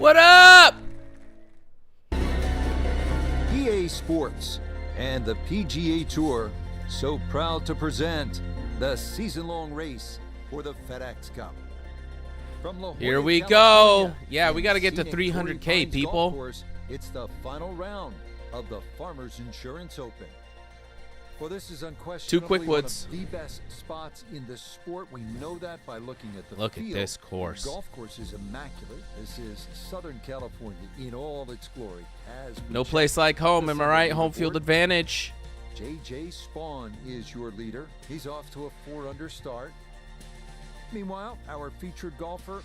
What up? EA Sports and the PGA Tour so proud to present the season-long race for the FedEx Cup. From La Jolla, Here we California, go. Yeah, we got to get to scenic 300K, Torrey Pines people. Golf Course, it's the final round of the Farmers Insurance Open. Well, this is unquestionably one TwoQuickOnes. of the best spots in the sport. We know that by looking at the Look field. at this course. The golf course is immaculate. This is Southern California in all its glory. As we No check place like home, the am I right? Sunday Home field report, advantage. J.J. Spawn is your leader. He's off to a 4-under start. Meanwhile, our featured golfer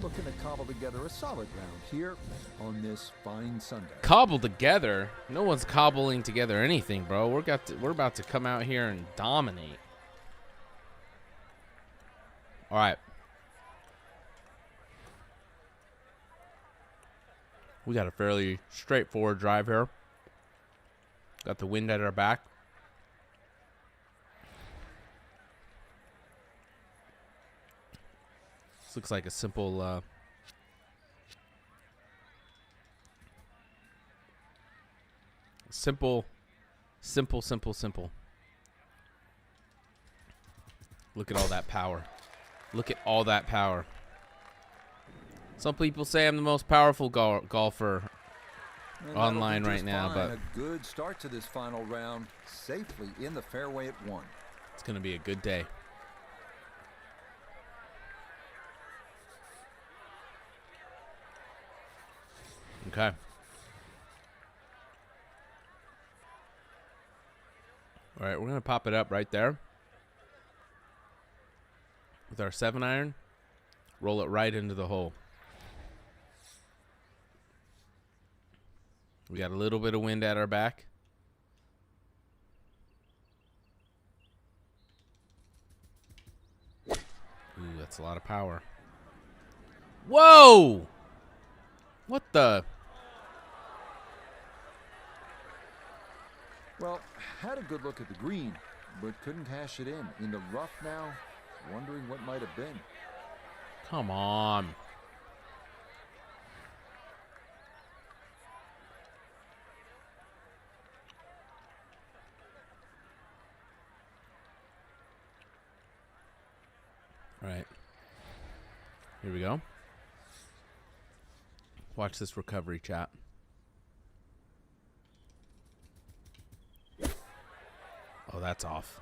looking to cobble together a solid round here on this fine Sunday. Cobbled together. No one's cobbling together anything, bro. We're about to come out here and dominate. All right. We got a fairly straightforward drive here. Got the wind at our back. This looks like a simple simple. Look at all that power. Look at all that power. Some people say I'm the most powerful golfer And online that'll right be now, just but fine. A good start to this final round, safely in the fairway at 1. it's going to be a good day. Okay. All right, we're going to pop it up right there with our 7-iron. Roll it right into the hole. We got a little bit of wind at our back. Ooh, that's a lot of power. Whoa! What the? Well, had a good look at the green, but couldn't cash it in. In the rough now, wondering what might have been. Come on. All right. Here we go. Watch this recovery, chat. Oh, that's off.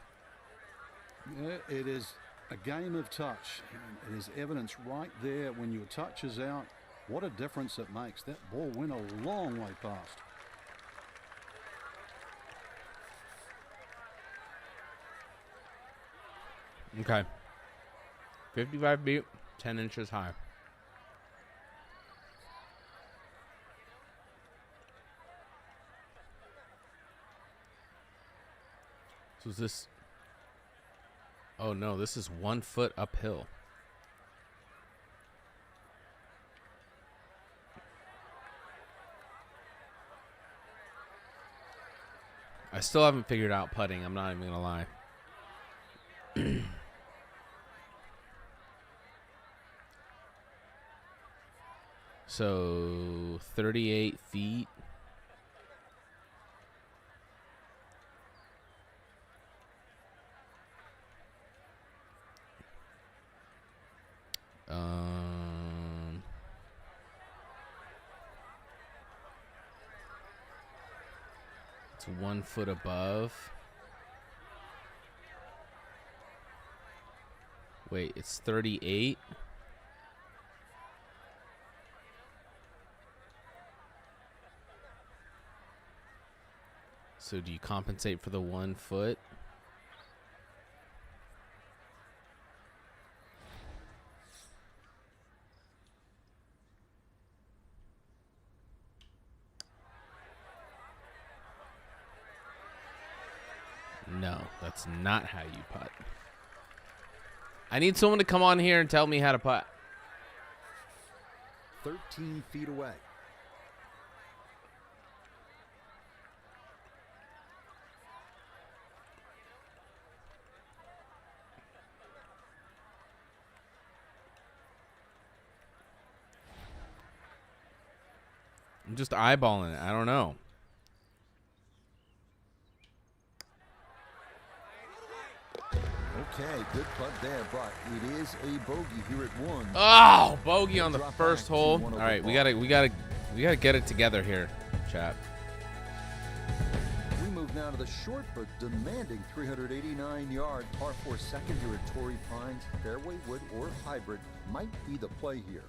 Yeah, it is a game of touch. And it is evidence right there when your touch is out. What a difference it makes. That ball went a long way past. Okay. 55 feet, 10 inches high. So is this... Oh, no, this is 1 foot uphill. I still haven't figured out putting. I'm not even going to lie. So 38 feet. It's 1 foot above. Wait, it's 38. So do you compensate for the 1 foot? No, that's not how you putt. I need someone to come on here and tell me how to putt. 13 feet away. I'm just eyeballing it. I don't know. Okay, good putt there, but it is a bogey here at 1. Oh, bogey on the Drop first back to hole. 1 All over right, we par. gotta get it together here, chat. We move now to the short but demanding 389-yard par 4 second here at Torrey Pines. Fairway wood or hybrid might be the play here.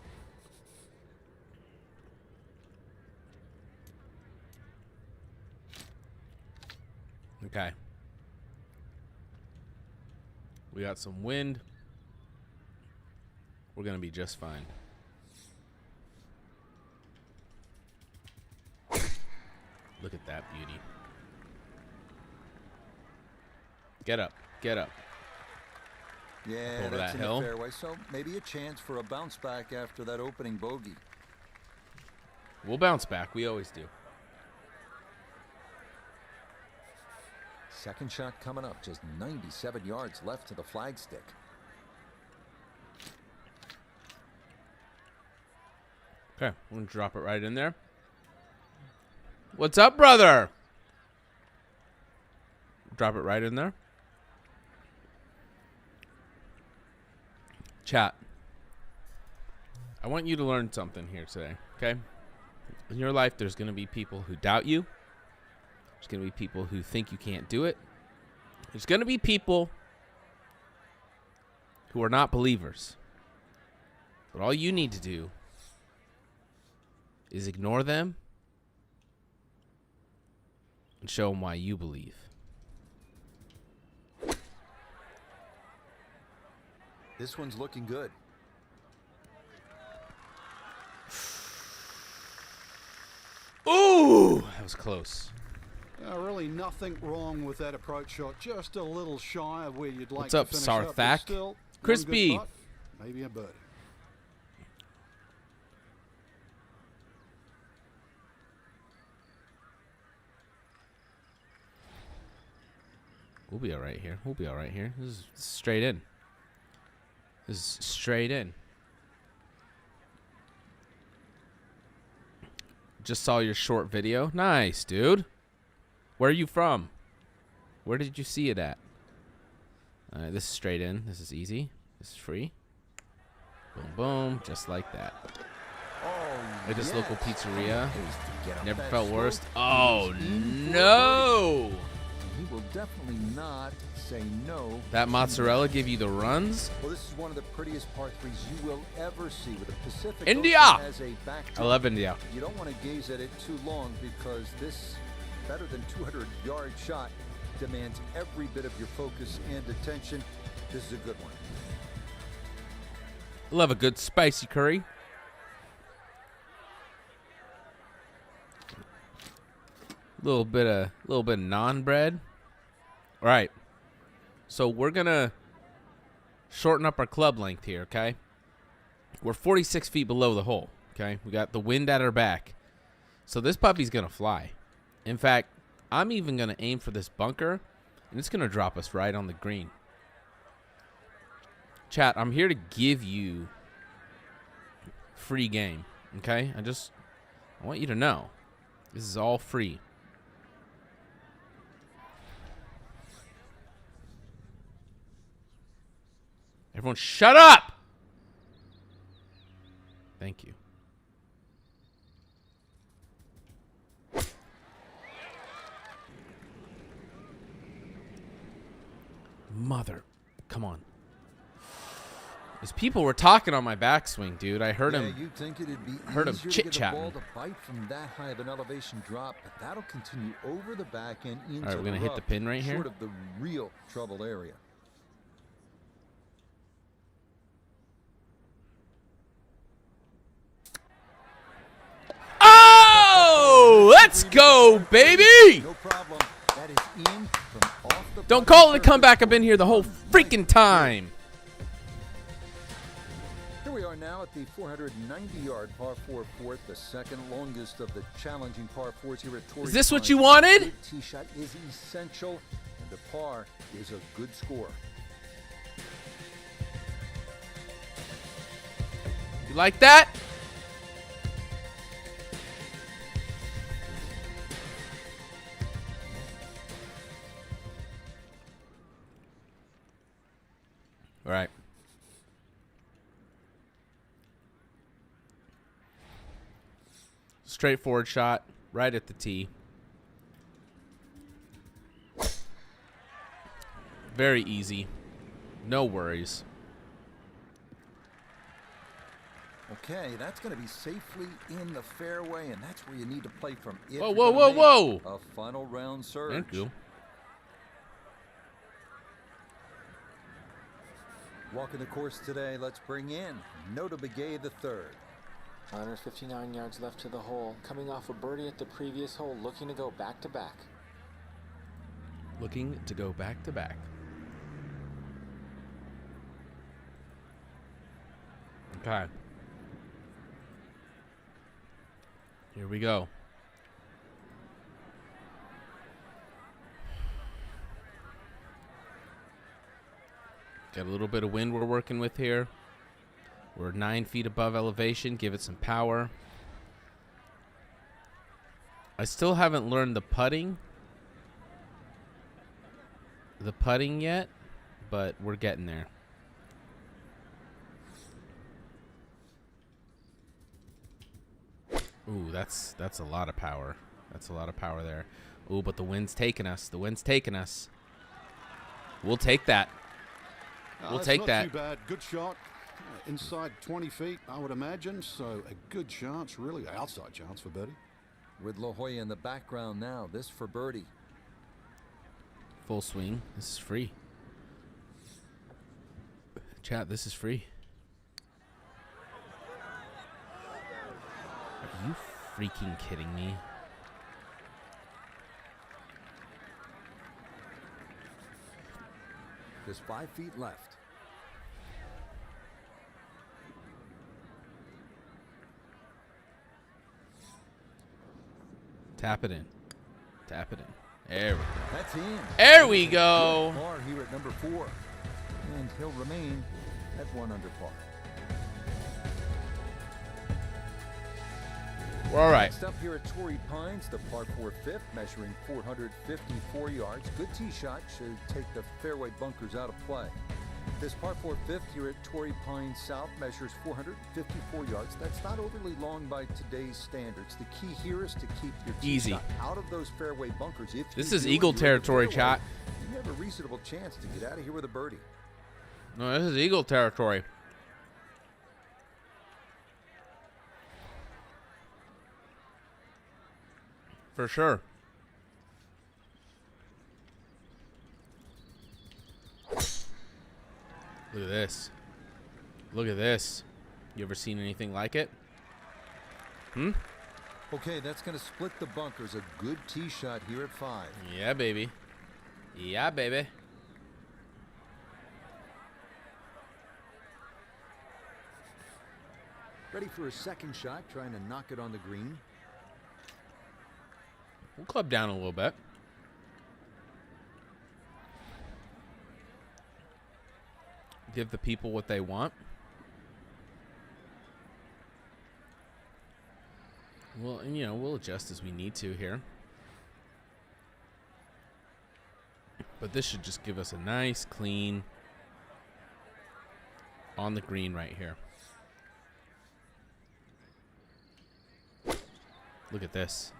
Okay. We got some wind. We're gonna be just fine. Look at that beauty. Get up. Get up. Yeah, Over that's that in hill. the fairway, so maybe a chance for a bounce back after that opening bogey. We'll bounce back. We always do. Second shot coming up, just 97 yards left to the flagstick. Okay, I'm gonna drop it right in there. What's up, brother? Drop it right in there. Chat. I want you to learn something here today, okay? In your life, there's gonna be people who doubt you. There's going to be people who think you can't do it. There's going to be people who are not believers. But all you need to do is ignore them and show them why you believe. This one's looking good. Ooh, that was close. Really nothing wrong with that approach shot. Just a little shy of where you'd like What's to up, finish up, but Sarthak? still, Chris one good B. putt, maybe a birdie. We'll be all right here. We'll be all right here. This is straight in. This is straight in. Just saw your short video. Nice, dude. Where are you from? Where did you see it at? This is straight in. This is easy. This is free. Boom, boom. Just like that. Oh, At this local pizzeria. Never that felt slope. worse. He Oh, is in for a birdie. no. He will definitely not say no. That mozzarella give you the runs? Well, this is one of the prettiest par 3s you will ever see with a Pacific India! Ocean as a backdrop. I love India. You don't want to gaze at it too long because this better than 200-yard shot demands every bit of your focus and attention. This is a good one. Love a good spicy curry. Little bit of naan bread. All right. So we're gonna shorten up our club length here, okay? We're 46 feet below the hole, okay? We got the wind at our back. So this puppy's gonna fly. In fact, I'm even gonna aim for this bunker, and it's gonna drop us right on the green. Chat, I'm here to give you free game, okay? I want you to know this is all free. Everyone shut up! Thank you. Mother. Come on. These people were talking on my backswing, dude. I heard him. You'd think it'd be heard him easier to get the chit-chatting. ball to bite from that high of an elevation drop, but that'll continue over the back and into All right, we're gonna hit the rough, pin right here. short of the real trouble area. Oh! Let's go, baby! No problem. That is in from off the Don't putting call it a surface. comeback. I've been here the whole freaking time. Here we are now at the 490-yard par 4 fourth, the second longest of the challenging par 4s here at Torrey Is this what Pines. you wanted? A good tee shot is essential, and the par is a good score. You like that? All right. Straightforward shot right at the tee. Very easy. No worries. Okay, that's going to be safely in the fairway, and that's where you need to play from. Whoa, whoa, whoa, whoa! A final round surge. Thank you. Walking the course today, let's bring in Nota Begay the third. 159 yards left to the hole. Coming off a birdie at the previous hole, looking to go back to back. Looking to go back to back. Okay. Here we go. Got a little bit of wind we're working with here. We're 9 feet above elevation. Give it some power. I still haven't learned the putting yet, but we're getting there. Ooh, that's a lot of power. That's a lot of power there. Ooh, but the wind's taking us. The wind's taking us. We'll take that. We'll take that. Not too bad. Good shot. Inside 20 feet, I would imagine. So a good chance, really outside chance for birdie. With La Jolla in the background now, this for birdie. Full swing. This is free. Chat, this is free. Are you freaking kidding me? Just 5 feet left. Tap it in. Tap it in. There we go. That's in. There we go. Par here at number 4. And he'll remain at 1 under par. We're all right. Next up here at Torrey Pines, the par 4 fifth, measuring 454 yards. Good tee shot should take the fairway bunkers out of play. This par 4 fifth here at Torrey Pines South measures 454 yards. That's not overly long by today's standards. The key here is to keep your tee Easy. shot out of those fairway bunkers. If This you is do, eagle and you're in the territory, fairway, chat. You have a reasonable chance to get out of here with a birdie. No, this is eagle territory. For sure. Look at this. Look at this. You ever seen anything like it? Okay, that's going to split the bunkers. A good tee shot here at 5. Yeah, baby. Yeah, baby. Ready for a second shot, trying to knock it on the green. We'll club down a little bit. Give the people what they want. Well, and you know, we'll adjust as we need to here. But this should just give us a nice, clean, on the green right here. Look at this.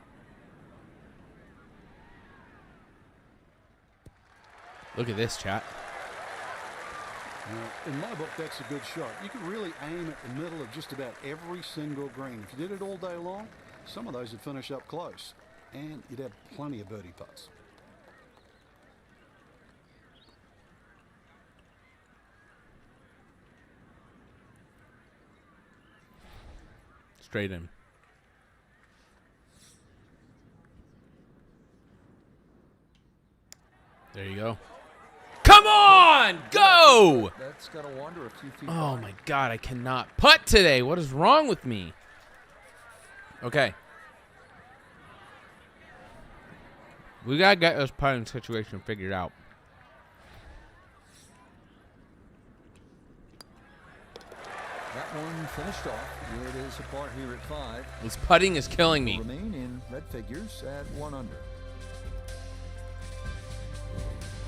Look at this, chat. In my book, that's a good shot. You can really aim at the middle of just about every single green. If you did it all day long, some of those would finish up close, and you'd have plenty of birdie putts. Straight in. There you go. Come on! Go! That's going to wander a few feet. Oh by. my god, I cannot putt today. What is wrong with me? Okay. We gotta get this putting situation figured out. That one finished off. It is a par here at 5. This putting is killing me. Remain in red figures at 1 under.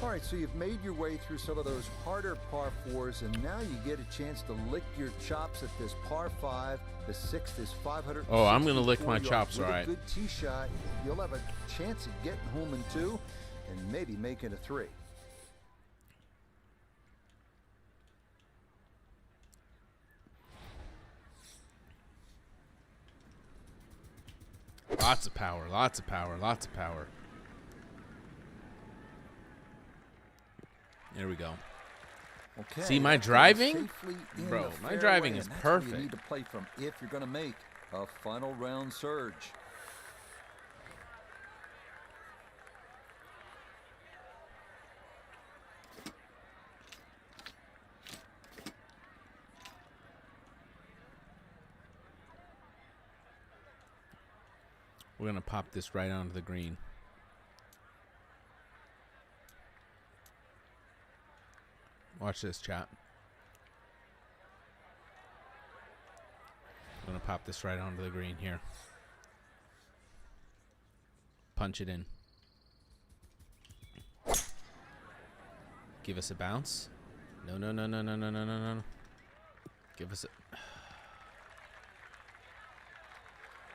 Par right, so you've made your way through some of those harder par fours, and now you get a chance to lick your chops at this par five. The sixth is 500. Oh, I'm gonna lick my chops, all right. With a good tee shot, you'll have a chance of getting home in two, and maybe making a three. Lots of power, lots of power, lots of power. There we go. Okay. See, my driving? Safely in Bro, the my fairway, driving is and that's where perfect. You need to play from if you're going to make a final round surge. We're gonna pop this right onto the green. Watch this, chat. I'm gonna pop this right onto the green here. Punch it in. Give us a bounce. No, no, no, no, no, no, no, no, no. Give us a...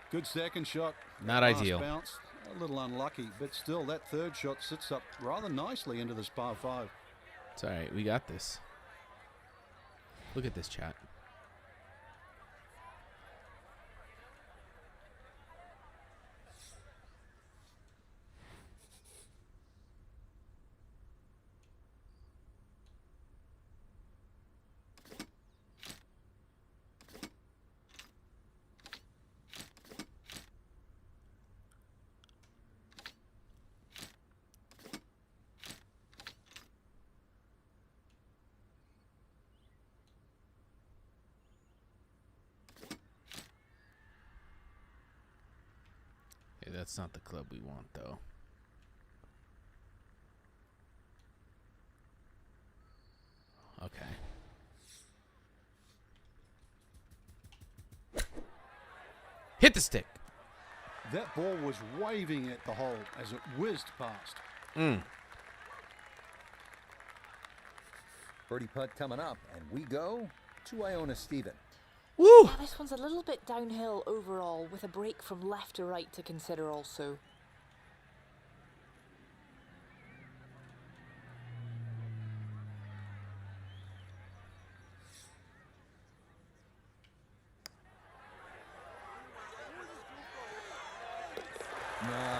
Good second shot. Not Last ideal. Bounce, a little unlucky, but still that third shot sits up rather nicely into this par five. It's all right. We got this. Look at this, chat. That's not the club we want, though. Okay. Hit the stick. That ball was waving at the hole as it whizzed past. Birdie putt coming up, and we go to Iona Stephen. Woo! Yeah, this one's a little bit downhill overall, with a break from left to right to consider also.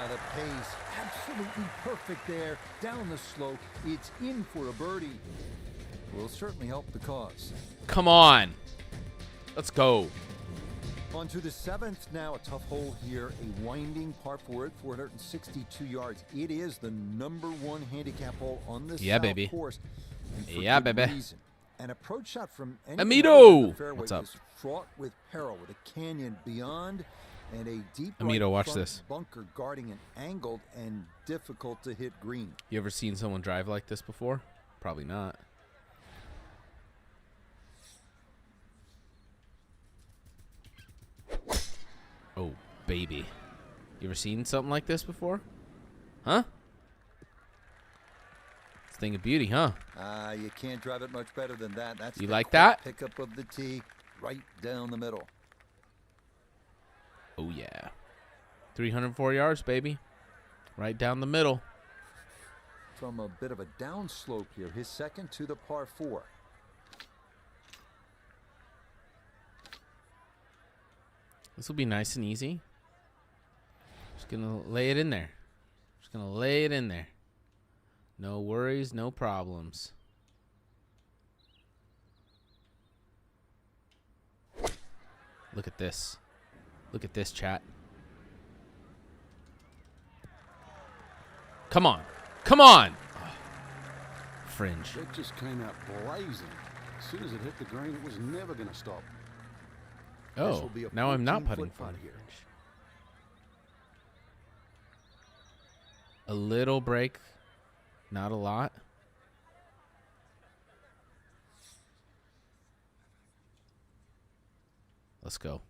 The pace, absolutely perfect there. Down the slope, it's in for a birdie. Will certainly help the cause. Come on. Let's go. On to the seventh now, a tough hole here, a winding par four at 462 yards. It is the #1 handicap hole on this baby. course. And for Yeah, good baby. reason. An approach shot from any Amito! fairway What's up? is fraught with peril, with a canyon beyond and a deep Amito, right watch front this. bunker guarding an angled and difficult to hit green. You ever seen someone drive like this before? Probably not. Oh, baby. You ever seen something like this before? Huh? It's a thing of beauty, huh? You can't drive it much better than that. That's You the like quick that? pickup of the tee right down the middle. Oh, yeah. 304 yards, baby. Right down the middle. From a bit of a downslope here, his second to the par four. This will be nice and easy. Just gonna lay it in there. Just gonna lay it in there. No worries, no problems. Look at this. Look at this, chat. Come on. Come on. Oh, fringe. It just came out blazing. As soon as it hit the green, it was never going to stop. This Oh, will be a now I'm not 14-foot putting putt for here. fringe. A little break. Not a lot. Let's go.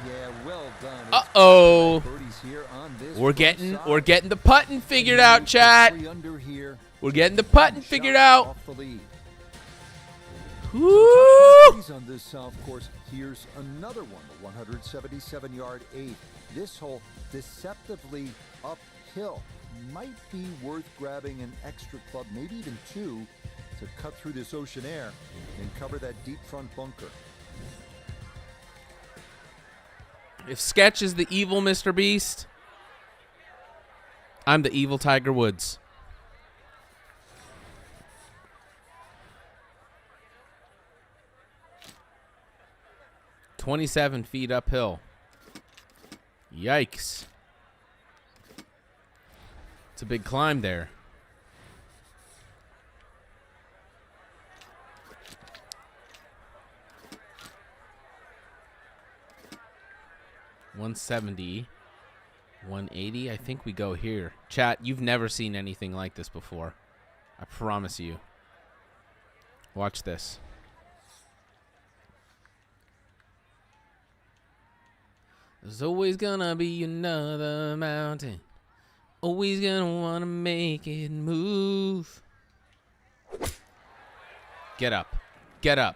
Yeah, well done. It's Uh-oh. birdies here on this. We're getting the putting figured out, chat. Under here. We're getting the putting figured out. Off the lead. Woo! On this south course, here's another one, the 177-yard 8. This hole deceptively uphill. Might be worth grabbing an extra club, maybe even two, to cut through this ocean air and cover that deep front bunker. If Sketch is the evil Mr. Beast, I'm the evil Tiger Woods. "27 feet uphill. Yikes. It's a big climb there. $170, $180. I think we go here. Chat, you've never seen anything like this before. I promise you. Watch this. There's always gonna be another mountain. Always gonna wanna make it move. Get up. Get up.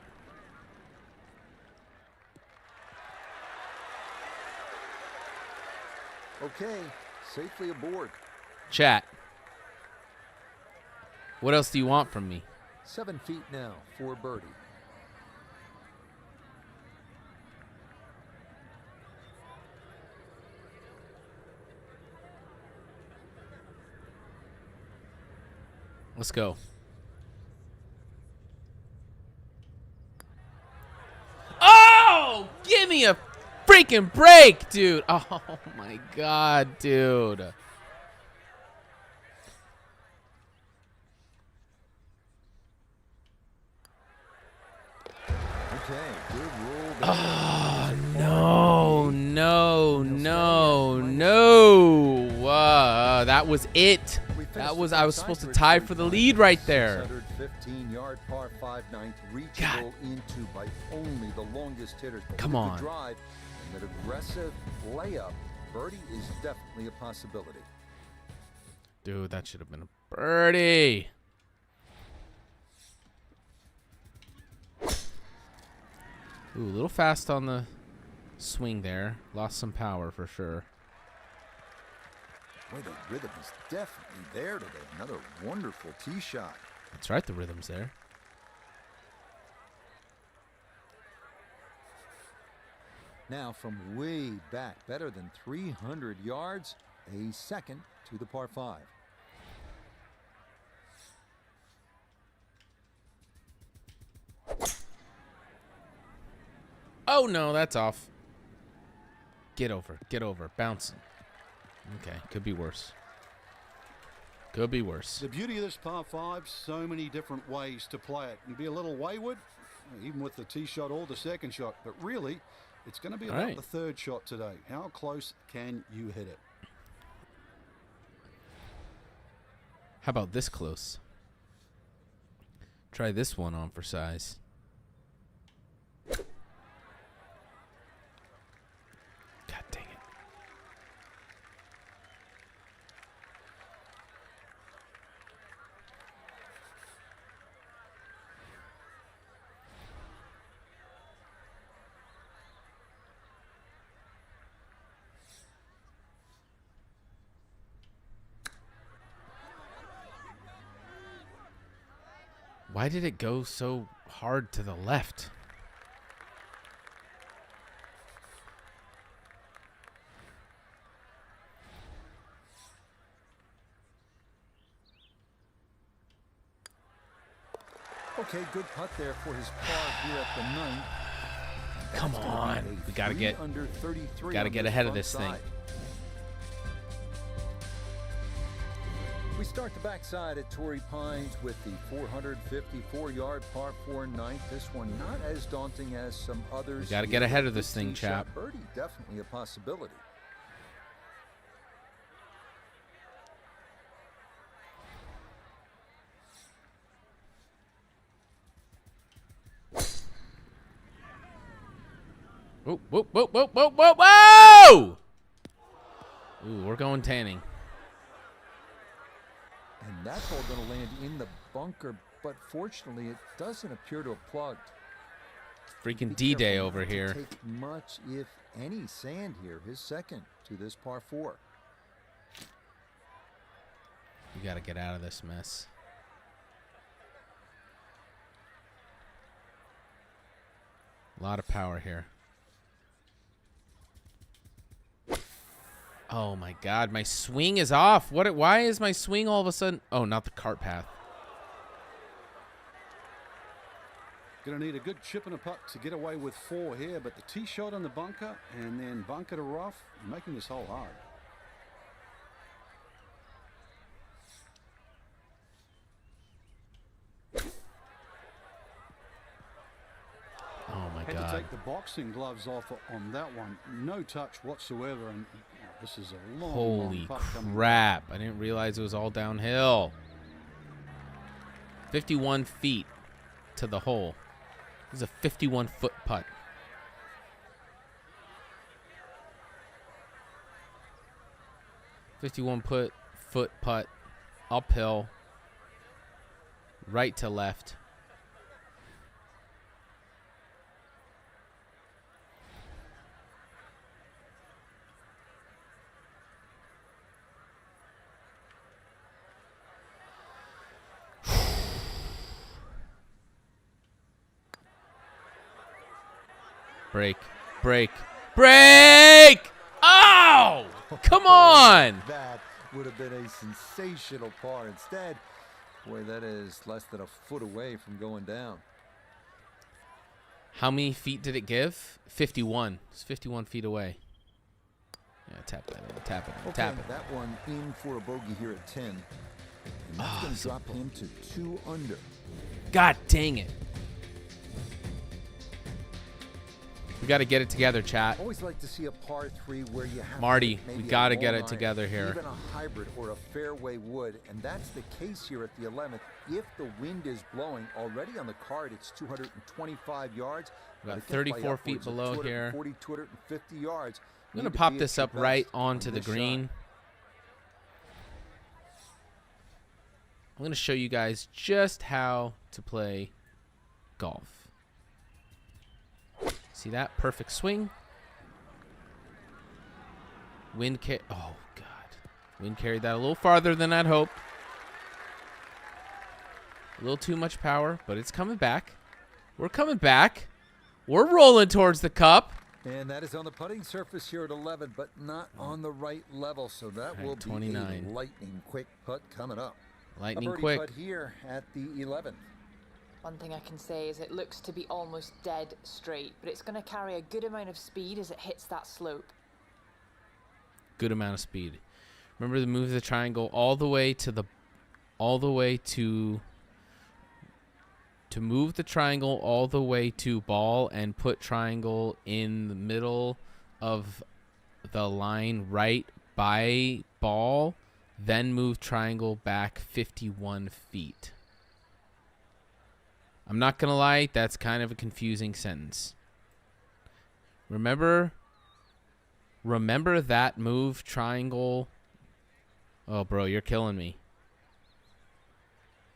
Okay, safely aboard. Chat. What else do you want from me? 7 feet now for birdie. Let's go. Oh! Give me a freaking break, dude. Oh, my God, dude. Okay, good roll. Oh, no, no, no, no. That was it. I was supposed to tie for the lead right there. 615-yard par 5 ninth, reachable into by only the longest hitters. But Come with on. the drive and that aggressive layup, birdie is definitely a possibility. Dude, that should have been a birdie. Ooh, a little fast on the swing there. Lost some power for sure. Boy, the rhythm is definitely there today. Another wonderful tee shot. That's right, the rhythm's there. Now from way back, better than 300 yards, a second to the par 5. Oh, no, that's off. Get over, bouncing. Okay, could be worse. Could be worse. The beauty of this par 5, so many different ways to play it. And be a little wayward, even with the tee shot or the second shot. But really, it's going to be about the third shot today. How close can you hit it? How about this close? Try this one on for size. God dang it. Why did it go so hard to the left? Okay, good putt there for his par here at the 9th. Come on. We gotta get ahead of this thing. We start the backside at Torrey Pines with the 454-yard par 4 ninth. This one not as daunting as some others. We gotta get ahead of this thing, chap. Birdie definitely a possibility. Whoa, whoa, whoa, whoa, whoa, whoa, whoa! Ooh, we're going tanning. And that's all going to land in the bunker, but fortunately it doesn't appear to have plugged. Freaking D-Day over not to here. Take much, if any, sand here. His second to this par 4. We got to get out of this mess. A lot of power here. Oh my God, my swing is off. Why is my swing all of a sudden? Oh, not the cart path. Going to need a good chip and a putt to get away with 4 here, but the tee shot on the bunker and then bunker to rough, making this hole hard. Oh my Had God. to take the boxing gloves off on that one. No touch whatsoever, and this is a long, Holy long putt coming crap. I didn't realize it was all downhill. 51 feet to the hole. This is a 51-foot putt. Foot putt, uphill, right to left. Break, break, break! Oh! Come on! That would have been a sensational par. Instead, boy, that is less than a foot away from going down. How many feet did it give? 51. It's 51 feet away. Yeah, tap that in, tap it in, Okay, tap it. that one in for a bogey here at 10. And that's going to drop him to 2 under. God dang it. We got to get it together, chat. Always like to see a par 3 where you have Marty, maybe we a got to long get it iron, together here. Even a hybrid or a fairway wood, and that's the case here at the 11th. If the wind is blowing, already on the card, it's 225 yards. We got But it can play 34 feet upwards of below here. 240, 250 yards. I'm Need going to to pop be this at up your right best onto on the this shot. green. I'm going to show you guys just how to play golf. See that? Perfect swing. Wind oh, God. Wind carried that a little farther than I'd hoped. A little too much power, but it's coming back. We're coming back. We're rolling towards the cup. And that is on the putting surface here at 11, but not on the right level. So that All right, will be 29. a lightning quick putt coming up. Lightning a birdie quick. putt here at the 11th. One thing I can say is it looks to be almost dead straight, but it's going to carry a good amount of speed as it hits that slope. Good amount of speed. Remember to move the triangle all the way to move the triangle all the way to ball and put triangle in the middle of the line right by ball, then move triangle back 51 feet. I'm not going to lie, that's kind of a confusing sentence. Remember that move triangle. Oh, bro, you're killing me.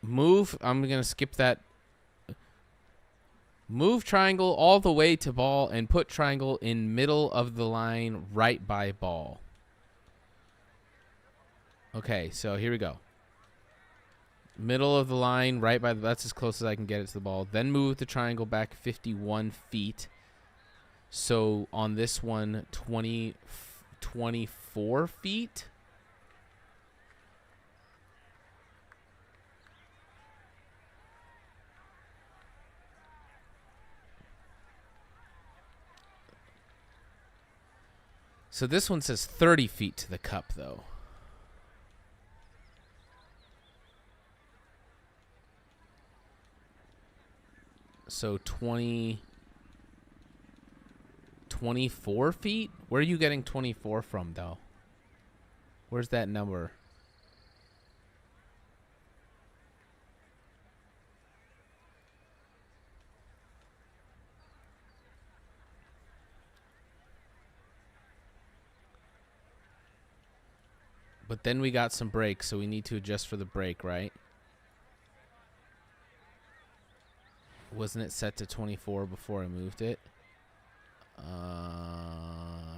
Move, I'm going to skip that. Move triangle all the way to ball and put triangle in middle of the line right by ball. Okay, so here we go. Middle of the line, right by that's as close as I can get it to the ball. Then move the triangle back 51 feet. So on this one, 24 feet. So this one says 30 feet to the cup, though. So 24 feet? Where are you getting 24 from, though? Where's that number? But then we got some breaks, so we need to adjust for the break, right? Wasn't it set to 24 before I moved it?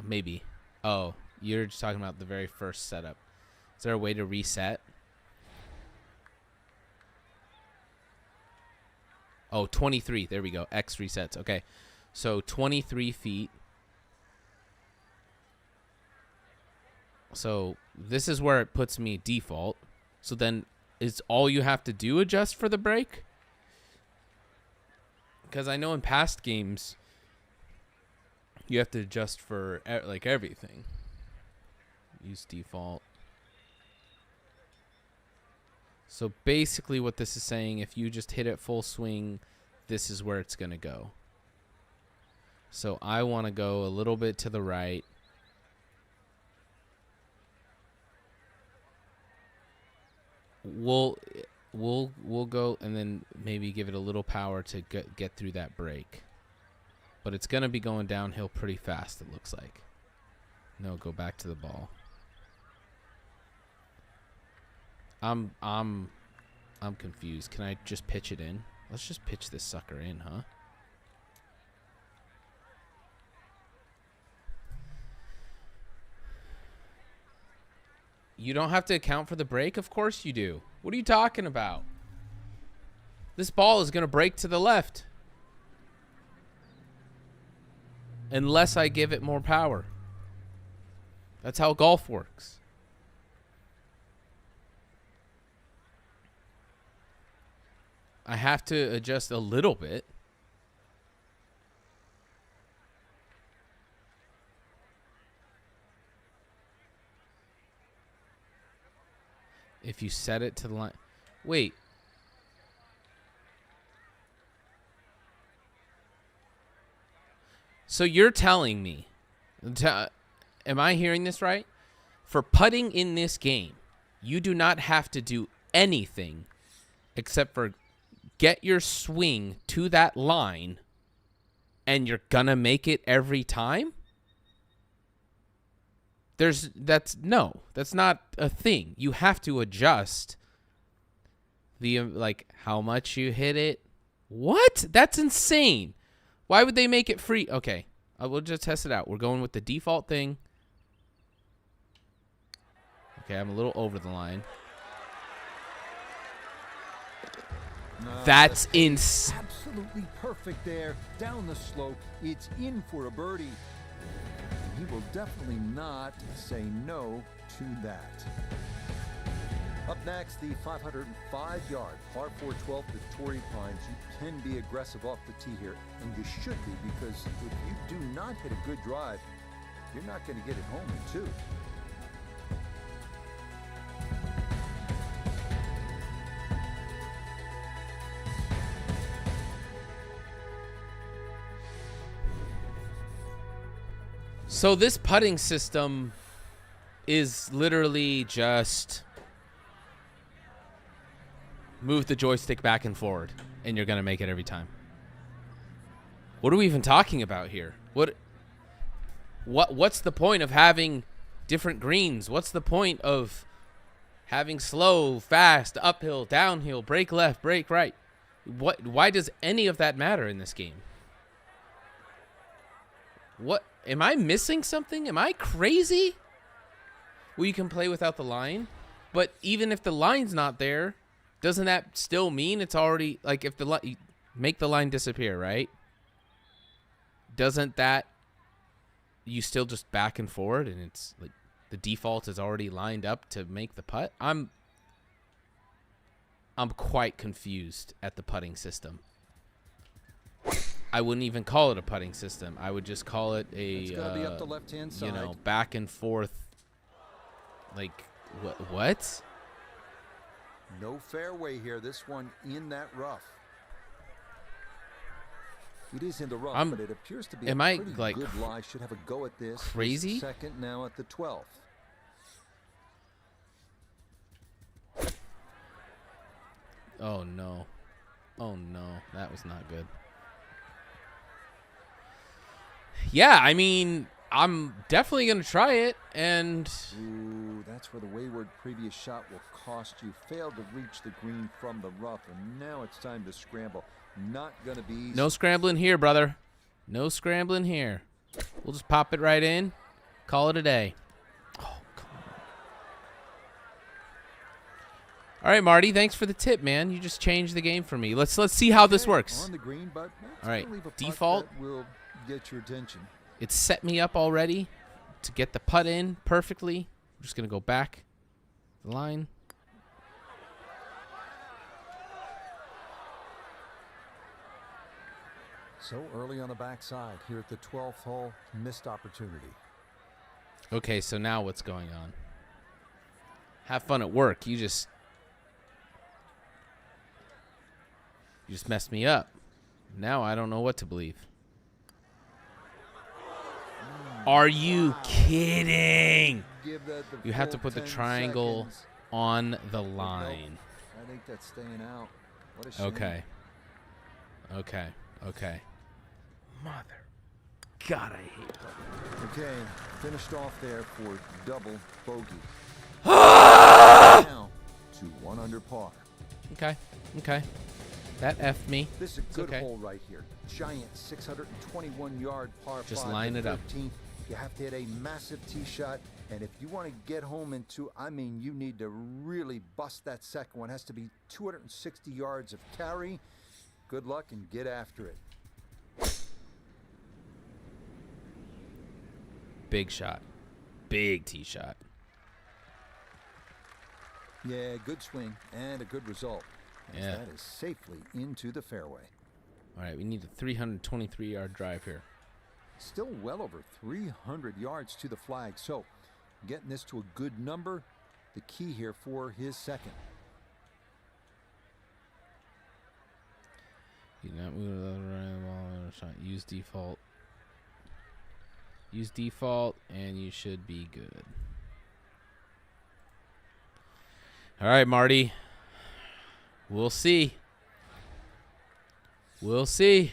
Maybe. Oh, you're just talking about the very first setup. Is there a way to reset? Oh, 23. There we go. X resets. Okay. So 23 feet. So this is where it puts me default. So then is all you have to do adjust for the brake? Because I know in past games you have to adjust for like everything. Use default. So basically what this is saying, if you just hit it full swing, this is where it's going to go. So I want to go a little bit to the right. We'll go and then maybe give it a little power to get through that break. But it's going to be going downhill pretty fast, it looks like. No, go back to the ball. I'm confused. Can I just pitch it in? Let's just pitch this sucker in, huh? You don't have to account for the break? Of course you do. What are you talking about? This ball is going to break to the left. Unless I give it more power. That's how golf works. I have to adjust a little bit. If you set it to the line. Wait. So you're telling me, am I hearing this right? For putting in this game, you do not have to do anything except for get your swing to that line and you're gonna make it every time? That's not a thing. You have to adjust the like how much you hit it. What? That's insane. Why would they make it free? Okay, we'll just test it out. We're going with the default thing. Okay, I'm a little over the line. That's insane. Absolutely perfect there. Down the slope. It's in for a birdie. He will definitely not say no to that. Up next, the 505-yard par 4 12 to Torrey Pines. You can be aggressive off the tee here, and you should be, because if you do not hit a good drive, you're not going to get it home in two. So this putting system is literally just move the joystick back and forward, and you're going to make it every time. What are we even talking about here? What's the point of having different greens? What's the point of having slow, fast, uphill, downhill, break left, break right? Why does any of that matter in this game? What? Am I missing something? Am I crazy? Well, you can play without the line, but even if the line's not there, doesn't that still mean it's already, like, if the make the line disappear, right? Doesn't that, you still just back and forward, and it's like the default is already lined up to make the putt? I'm quite confused at the putting system. I wouldn't even call it a putting system. I would just call it a, It's gonna be up the left-hand side. You know, back and forth. Like, what? No fairway here. This one in that rough. It is in the rough, but it appears to be a pretty good lie. Should have a go at this. Crazy? Second now at the 12th. Oh, no. Oh, no. That was not good. Yeah, I mean, I'm definitely going to try it, and Ooh, that's where the wayward previous shot will cost you. Failed to reach the green from the rough, and now it's time to scramble. Not going to be easy. No scrambling here, brother. No scrambling here. We'll just pop it right in. Call it a day. Oh, come on. All right, Marty. Thanks for the tip, man. You just changed the game for me. Let's see how this works. On the green, but all right, default. Will get your attention. It's set me up already to get the putt in perfectly. I'm just gonna go back the line. So early on the backside here at the 12th hole, missed opportunity. Okay, so now what's going on? Have fun at work. You just messed me up. Now I don't know what to believe. Are you kidding? You have to put the triangle on the line. I think that's staying out. What a shame. Okay. Mother. God, I hate bogey. Okay, finished off there for double bogey. Now to 1 under par. Okay. That F'd me. This is a It's good okay. hole right here. Giant 621-yard par 5. Just line it up. 13. You have to hit a massive tee shot, and if you want to get home in two, I mean, you need to really bust that second one. It has to be 260 yards of carry. Good luck and get after it. Big shot. Big tee shot. Yeah, good swing and a good result. As Yeah. that is safely into the fairway. All right, we need a 323-yard drive here. Still well over 300 yards to the flag, so getting this to a good number, the key here for his second. You not move the right ball shot. Use default. Use default, and you should be good. All right, Marty. We'll see. We'll see.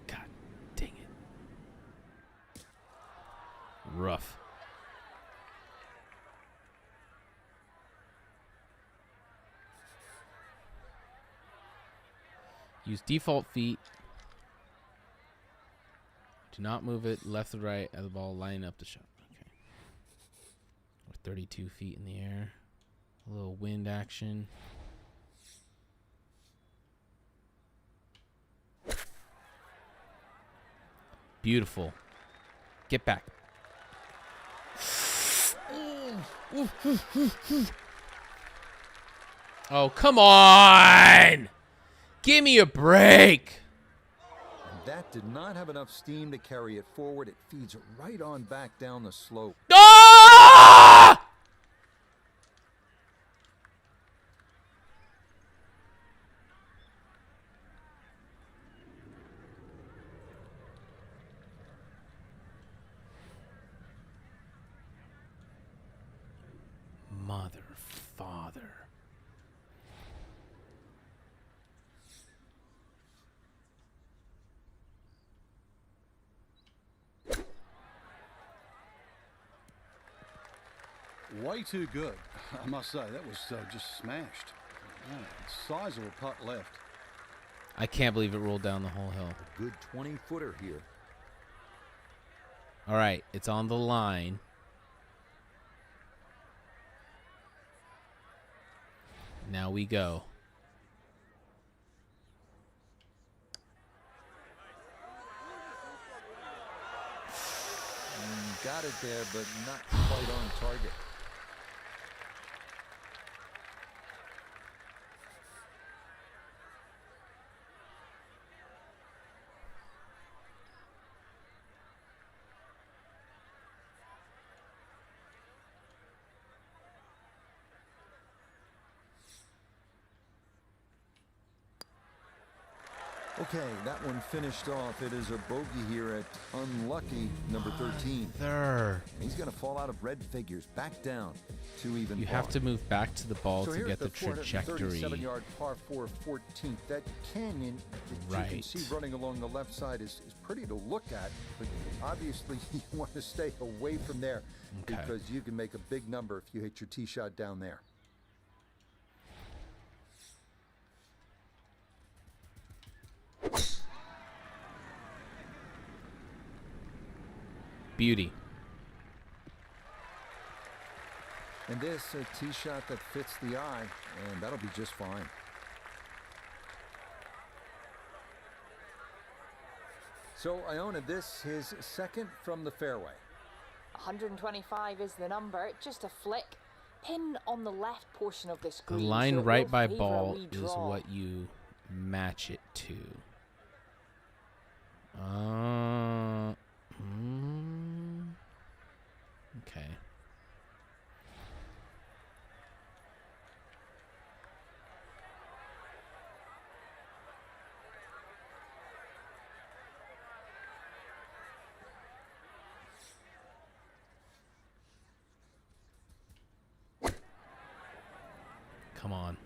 God dang it. Rough. Use default feet. Do not move it left or right as the ball lining up the shot. Okay. We're 32 feet in the air. A little wind action. Beautiful. Get back. Oh, come on! Give me a break. That did not have enough steam to carry it forward. It feeds right on back down the slope. Ah! Mother, father. Way too good, I must say. That was just smashed. Yeah, sizable putt left. I can't believe it rolled down the whole hill. A good 20-footer here. All right, it's on the line. Now we go. Got it there, but not quite on target. Okay, that one finished off. It is a bogey here at unlucky number 13. There. He's going to fall out of red figures, back down to even You par. have to move back to the ball to get the trajectory. 437-yard par 4 14th. That canyon that you can Right. see running along the left side is pretty to look at, but obviously you want to stay away from there Okay. because you can make a big number if you hit your tee shot down there. Beauty. And this, a tee shot that fits the eye, and that'll be just fine. So Iona, this his second from the fairway. 125 is the number, just a flick. Pin on the left portion of this The green. line so it right will by favour a ball wee is draw. what you match it to. Okay. Come on.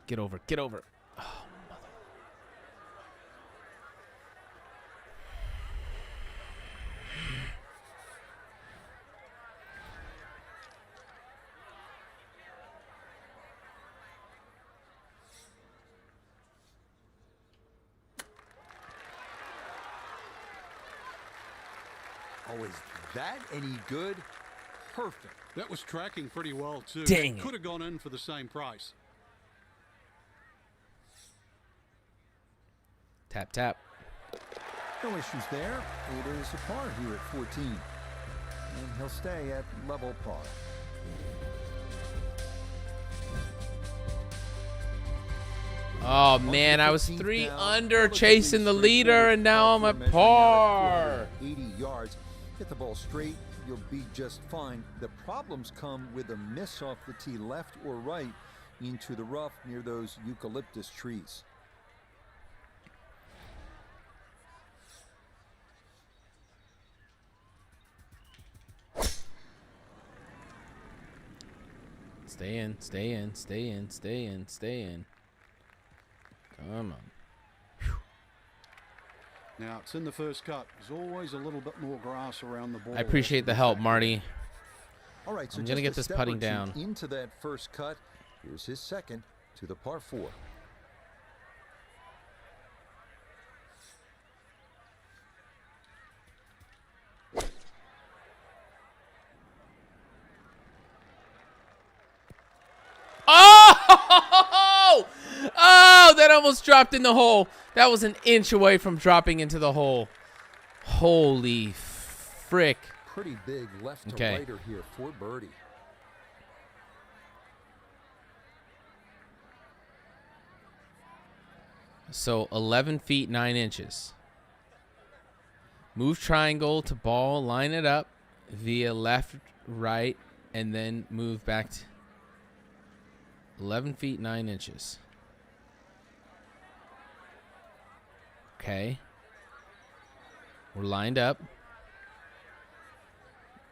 Get over. Get over. Oh, mother. Oh, is that any good? Perfect. That was tracking pretty well, too. Dang it. Could have gone in for the same price. Tap, tap. No issues there. It is a par here at 14. And he'll stay at level par. Oh, man. I was 3 under chasing the leader, and now I'm at par. 80 yards. Hit the ball straight. You'll be just fine. The problems come with a miss off the tee left or right into the rough near those eucalyptus trees. Stay in, stay in, stay in, stay in, stay in. Come on. Now, it's in the first cut. There's always a little bit more grass around the ball. I appreciate the help, Marty. All right, so I'm gonna just get a this step putting or two down. into that first cut. Here's his second to the par 4. Oh! Oh, that almost dropped in the hole. That was an inch away from dropping into the hole. Holy frick. Pretty big left to Okay. righter here for birdie. So 11 feet 9 inches. Move triangle to ball, line it up via left, right, and then move back to 11 feet 9 inches. Okay. We're lined up.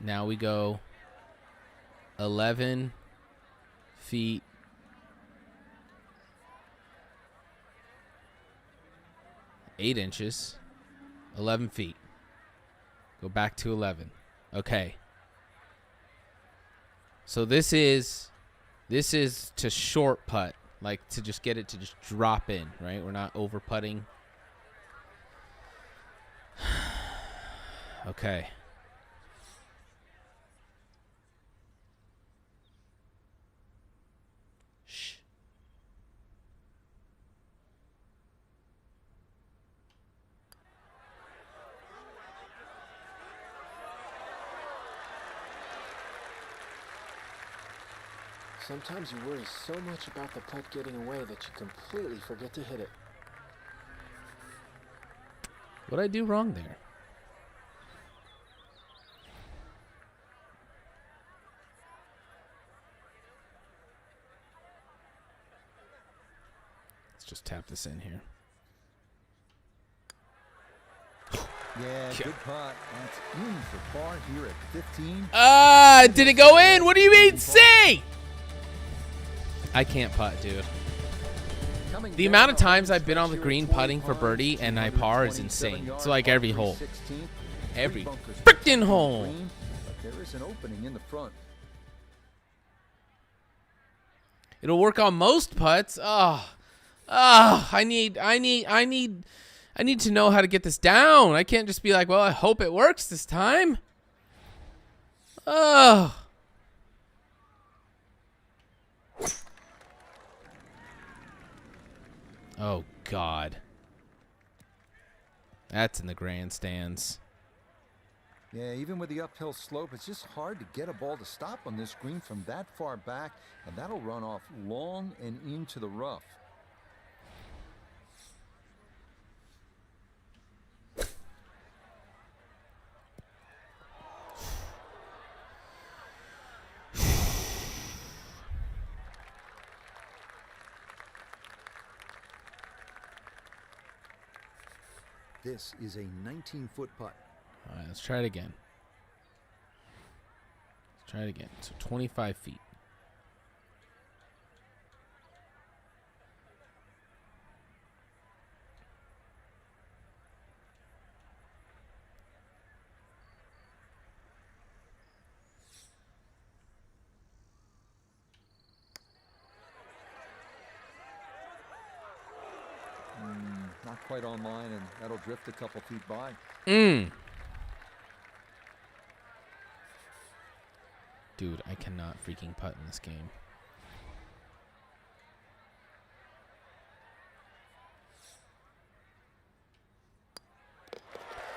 Now we go 11 feet 8 inches. 11 feet. Go back to 11. Okay. So this is to short putt, like to just get it to just drop in, right? We're not over putting. Okay. Shh. Sometimes you worry so much about the putt getting away that you completely forget to hit it. What'd I do wrong there? Let's just tap this in here. Yeah, good putt. That's in for par here at 15. Did it go in? What do you mean, see? I can't putt, dude. The amount of times I've been on the green putting for birdie and I par is insane. It's like every hole. Every freaking hole. But there is an opening in the front. It'll work on most putts. I need to know how to get this down. I can't just be like, well, I hope it works this time. Oh. Oh, God. That's in the grandstands. Yeah, even with the uphill slope, it's just hard to get a ball to stop on this green from that far back, and that'll run off long and into the rough. This is a 19-foot putt. All right, let's try it again. Let's try it again. So 25 feet. Not quite on line, and that'll drift a couple feet by. Dude, I cannot freaking putt in this game.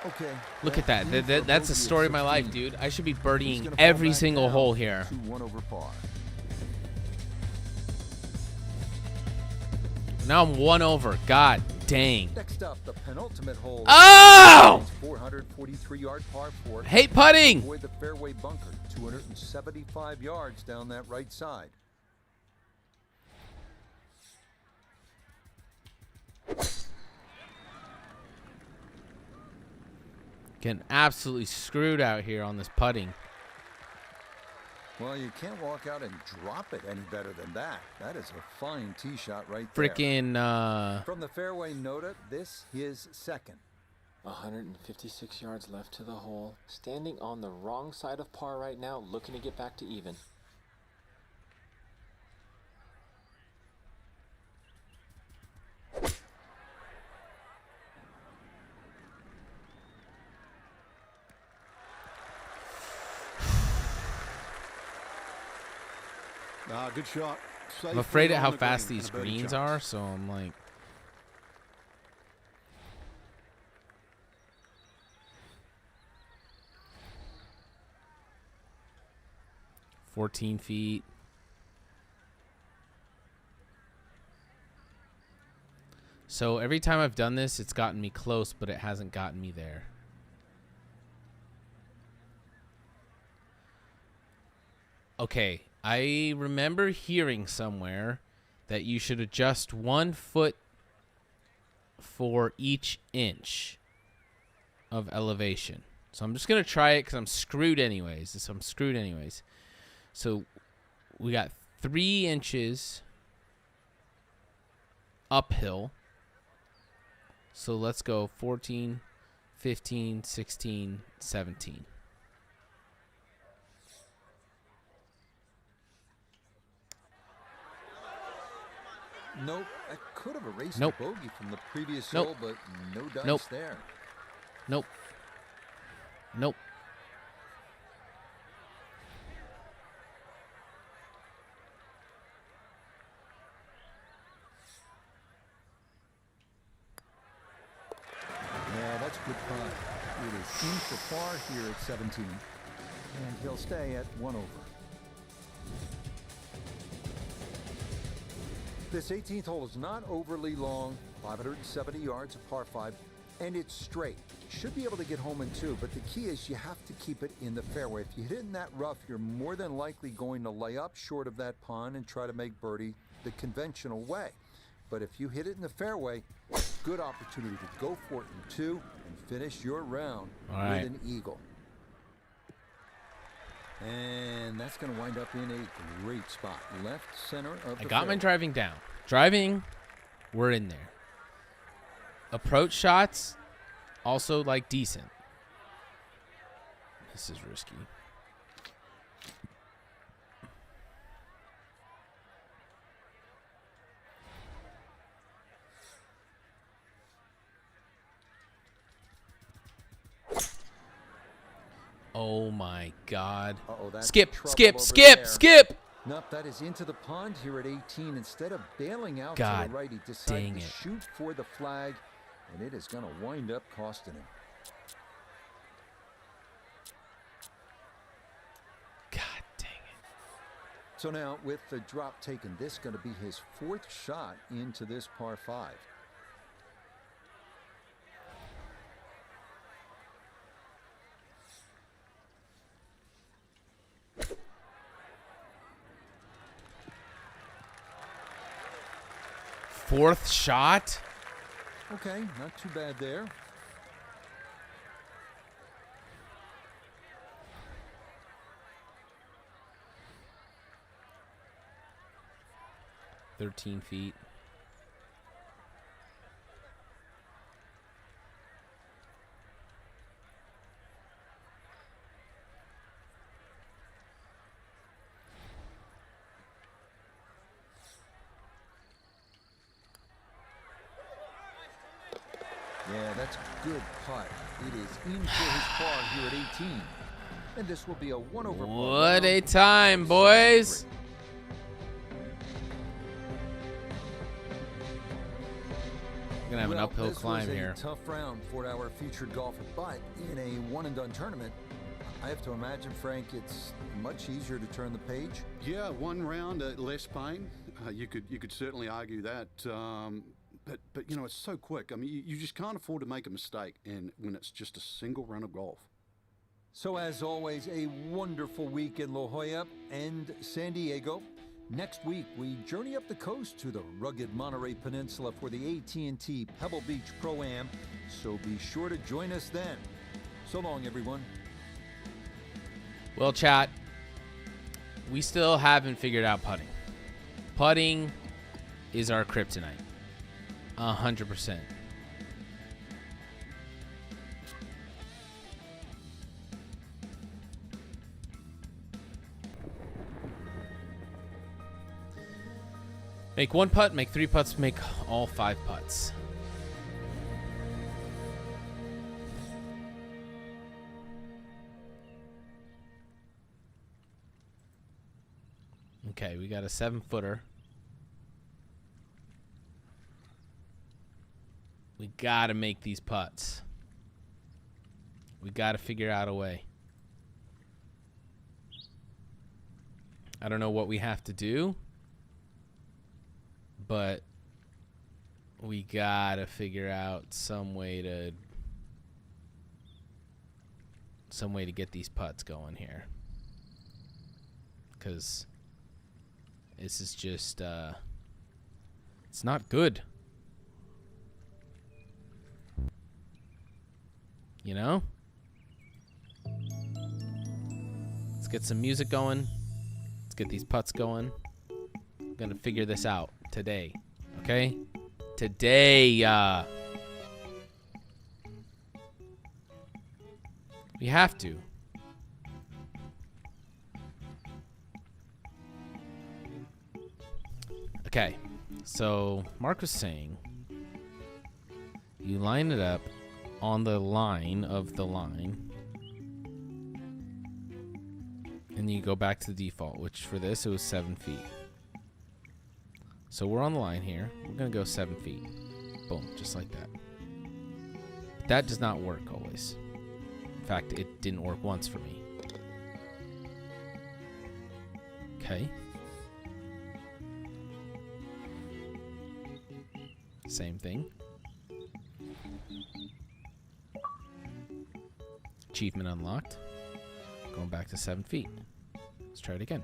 Okay. Look at that. That's the story of my life, dude. I should be birdieing every single hole here. 2-1 over par. Now I'm 1 over. God dang. Next up, the penultimate hole. Oh! 443-yard par 4. Hate putting. Avoid the fairway bunker. 275 yards down that right side. Getting absolutely screwed out here on this putting. Well, you can't walk out and drop it any better than that. That is a fine tee shot right there. Freaking, From the fairway nota, this is second. 156 yards left to the hole. Standing on the wrong side of par right now, looking to get back to even. Good shot. I'm afraid of how fast these greens are, so I'm like... "14 feet. So every time I've done this, it's gotten me close, but it hasn't gotten me there. Okay, I remember hearing somewhere that you should adjust 1 foot for each inch of elevation. So I'm just going to try it because I'm screwed anyways. So we got 3 inches uphill. So let's go 14, 15, 16, 17. Nope. I could have erased Nope. the bogey from the previous Nope. hole, but no dice Nope. there. Nope. Nope. Yeah, that's good putt. It is in for par here at 17. And he'll stay at 1 over. This 18th hole is not overly long, 570 yards of par 5, and it's straight. Should be able to get home in 2, but the key is you have to keep it in the fairway. If you hit it in that rough, you're more than likely going to lay up short of that pond and try to make birdie the conventional way. But if you hit it in the fairway, good opportunity to go for it in 2 and finish your round with an eagle. And that's going to wind up in a great spot. Left center of the I got my fairway. driving down. Driving, we're in there. Approach shots, also like decent. This is risky. Oh my God. That's Skip, trouble skip, over skip, there. skip. Nope, that is into the pond here at 18. Instead of bailing out God to the right, he decided dang to it. shoot for the flag, and it is going to wind up costing him. God dang it. So now, with the drop taken, this is going to be his 4th shot into this par 5. Fourth shot. Okay, not too bad there. "13 feet. Yeah, that's a good putt. It is in for his par here at 18. And this will be a 1 over par. What a time, boys. We're gonna have an uphill climb here. This was a tough round for our featured golfer, but in a one-and-done tournament, I have to imagine, Frank, it's much easier to turn the page. Yeah, one round, less pain. You could certainly argue that. But you know, it's so quick. I mean, you just can't afford to make a mistake, and when it's just a single run of golf. So as always, a wonderful week in La Jolla and San Diego. Next week, we journey up the coast to the rugged Monterey Peninsula for the AT&T Pebble Beach Pro-Am. So be sure to join us then. So long, everyone. Well, chat, we still haven't figured out putting. Putting is our kryptonite. 100%. Make 1 putt, make 3 putts, make all 5 putts. Okay, we got a 7-footer. We gotta make these putts. We gotta figure out a way. I don't know what we have to do, but we gotta figure out some way to get these putts going here. 'Cause this is just it's not good. You know? Let's get some music going. Let's get these putts going. I'm gonna figure this out today. Okay? Today, we have to. Okay. So, Mark was saying you line it up on the line of the line, and you go back to the default, which for this it was 7 feet. So we're on the line here. We're gonna go 7 feet. Boom, just like that. But that does not work always. In fact, it didn't work once for me. Okay. Same thing. Achievement unlocked. Going back to 7 feet. Let's try it again.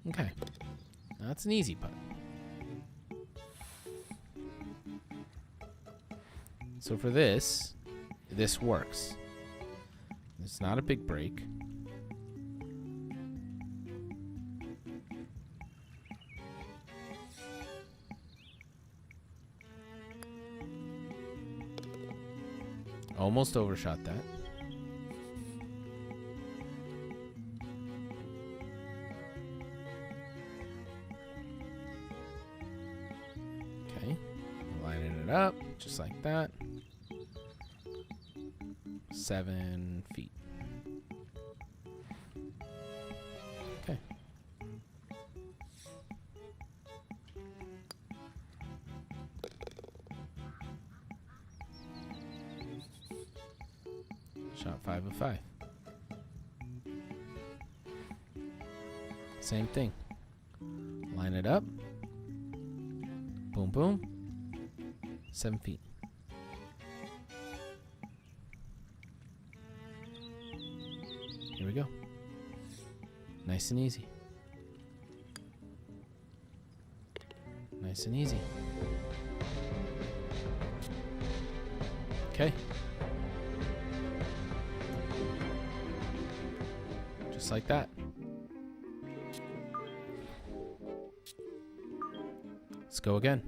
Okay. That's an easy putt. So for this works. It's not a big break. Almost overshot that. Okay. Lining it up just like that. 7 feet. Okay. Shot 5 of 5. Same thing. Line it up. Boom, boom. 7 feet. Here we go. Nice and easy. Nice and easy. Okay. Just like that. Let's go again.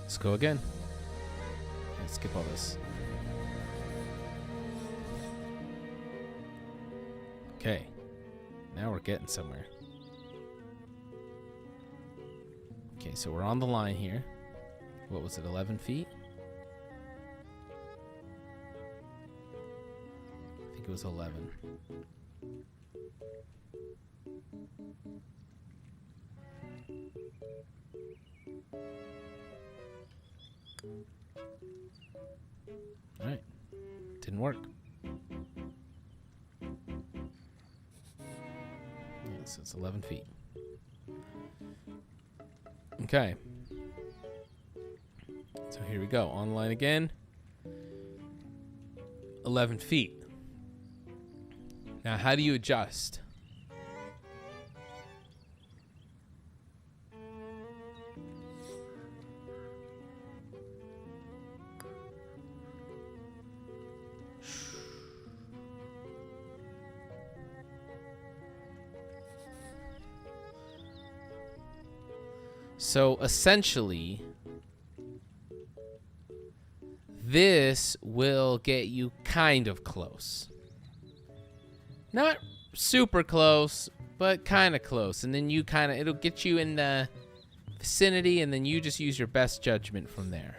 Let's go again. Let's skip all this. Okay. Now we're getting somewhere. Okay, so we're on the line here. What was it, 11 feet? I think it was 11. All right. Didn't work. Yeah, so it's 11 feet. Okay. So here we go. On the line again. 11 feet. Now, how do you adjust? So essentially, this will get you kind of close. Not super close, but kind of close. And then you it'll get you in the vicinity, and then you just use your best judgment from there.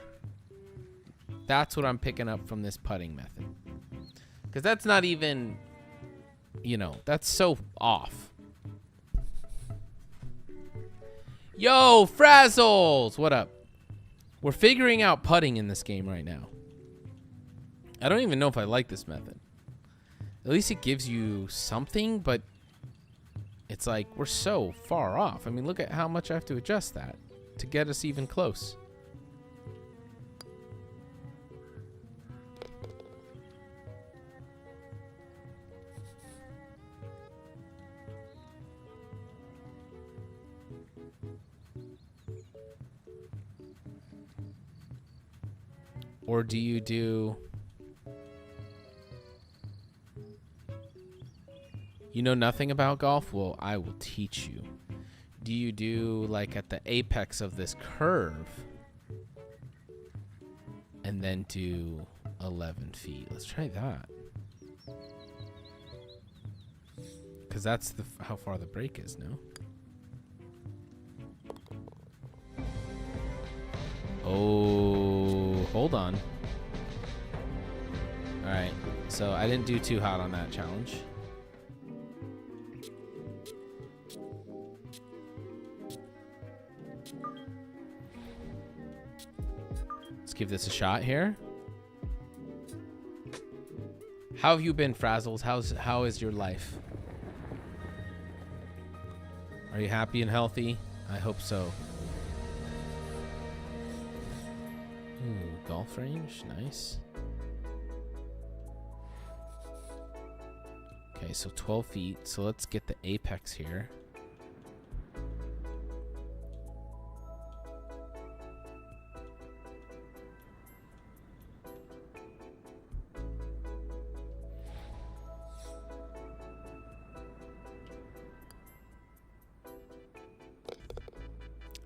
That's what I'm picking up from this putting method. Because that's not even, that's so off. Yo, Frazzles! What up? We're figuring out putting in this game right now. I don't even know if I like this method. At least it gives you something, but it's like we're so far off. I mean, look at how much I have to adjust that to get us even close. Or do you do... You know nothing about golf? Well, I will teach you. Do you do like at the apex of this curve and then do 11 feet? Let's try that. Because that's how far the break is, no? Oh, hold on. All right, so I didn't do too hot on that challenge. Let's give this a shot here. How have you been, Frazzles? How is your life? Are you happy and healthy? I hope so. Ooh, golf range, nice. Okay, so 12 feet. So let's get the apex here.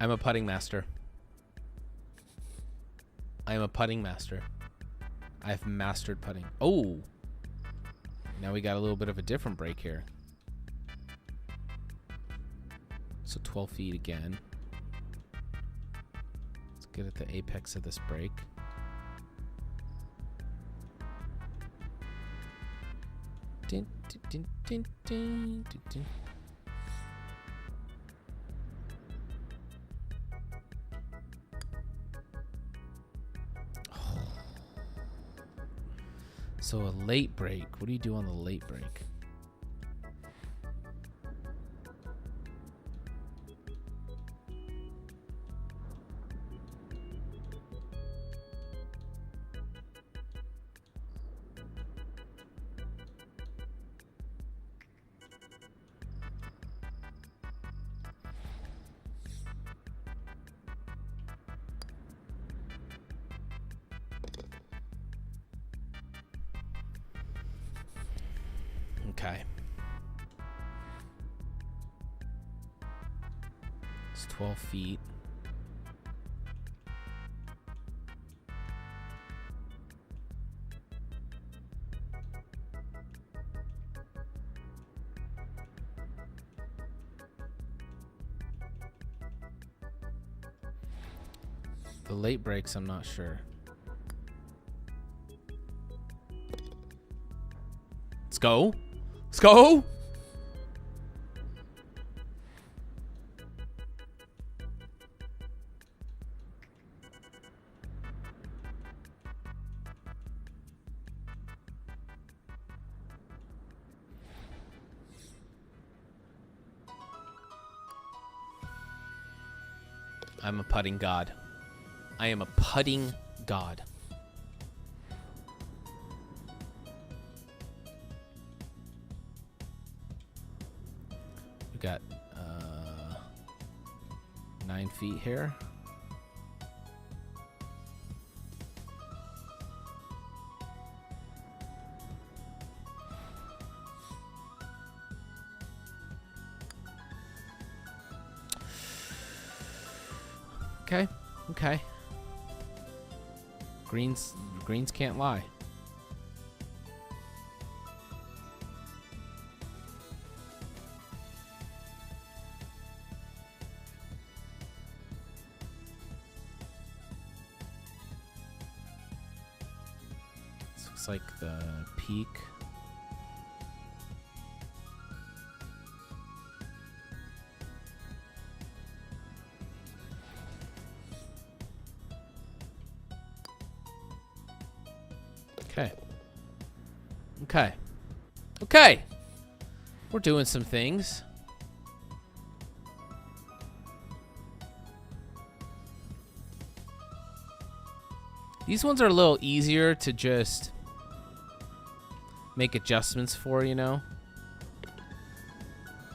I'm a putting master. I am a putting master. I've mastered putting. Oh! Now we got a little bit of a different break here. So 12 feet again. Let's get at the apex of this break. Din, din, din, din, din, din, din. So a late break. What do you do on the late break? Okay. It's 12 feet. The late breaks, I'm not sure. Let's go. Let's go. I'm a putting god. I am a putting god. We got 9 feet here. Okay, okay. Greens can't lie. This looks like the peak. Okay. Okay. Okay. We're doing some things. These ones are a little easier to just make adjustments for, you know?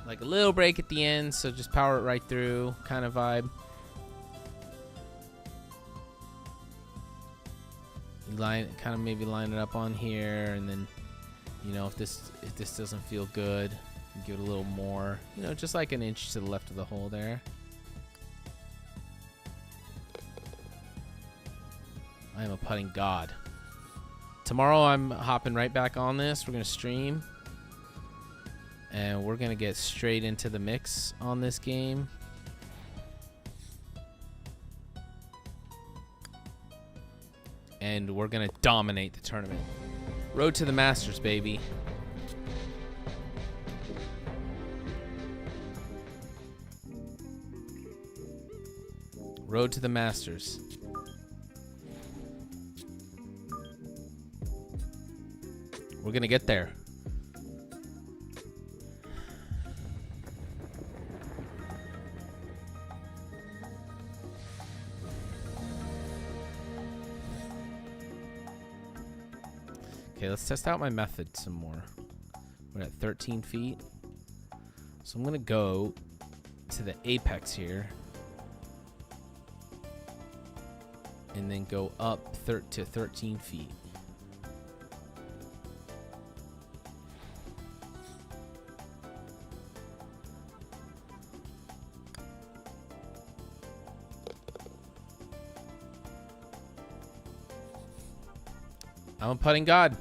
Like a little break at the end, so just power it right through kind of vibe. Kind of maybe line it up on here, and then, you know, if this doesn't feel good, give it a little more, you know, just like an inch to the left of the hole there. I am a putting god. Tomorrow I'm hopping right back on this. We're gonna stream, and we're gonna get straight into the mix on this game. And we're going to dominate the tournament. Road to the Masters, baby. Road to the Masters. We're going to get there. Okay, let's test out my method some more. We're We're at 13 feet. So I'm going to go to the apex here. And then go up to 13 feet. I'm a putting god.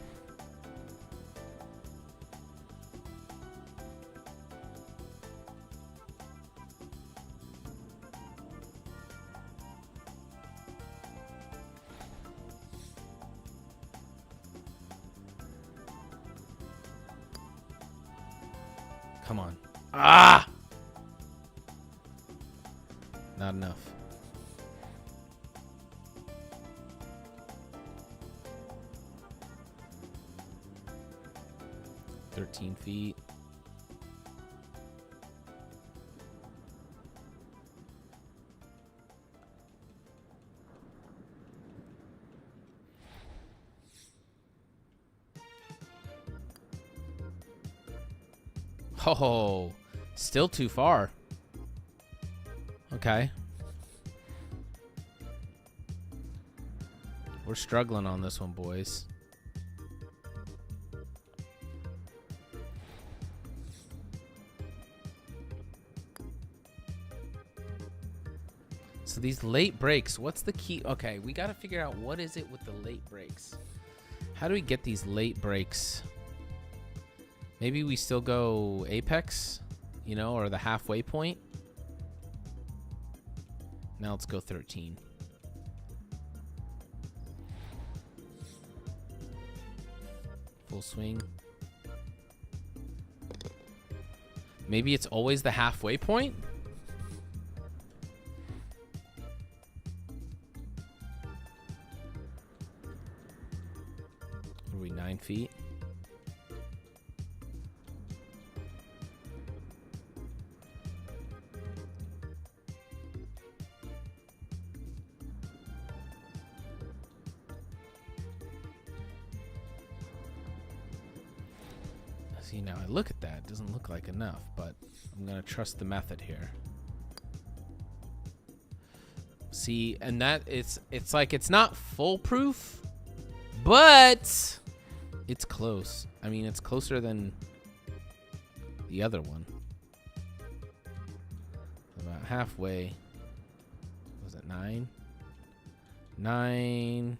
Come on. Ah! Not enough. $13 feet. Oh, still too far. Okay. We're struggling on this one, boys. So these late breaks, what's the key? Okay, we got to figure out what is it with the late breaks. How do we get these late breaks? Maybe we still go apex, you know, or the halfway point. Now let's go 13. Full swing. Maybe it's always the halfway point? What are we, 9 feet? See, now I look at that, it doesn't look like enough, but I'm gonna trust the method here. See, and that it's like it's not foolproof, but it's close. I mean, it's closer than the other one. About halfway. Was it 9? 9.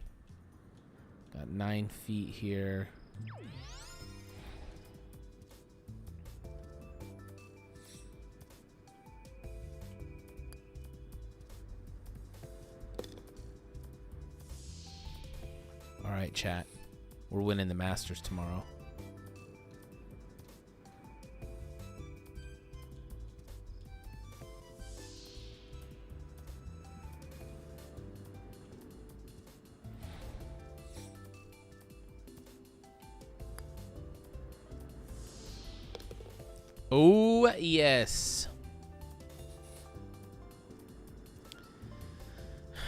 Got 9 feet here. All right, chat. We're winning the Masters tomorrow. Oh, yes.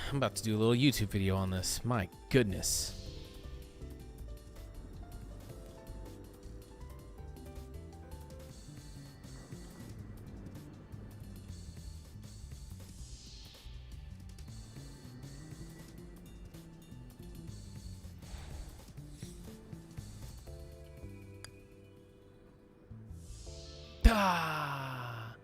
I'm about to do a little YouTube video on this. My goodness. Ah.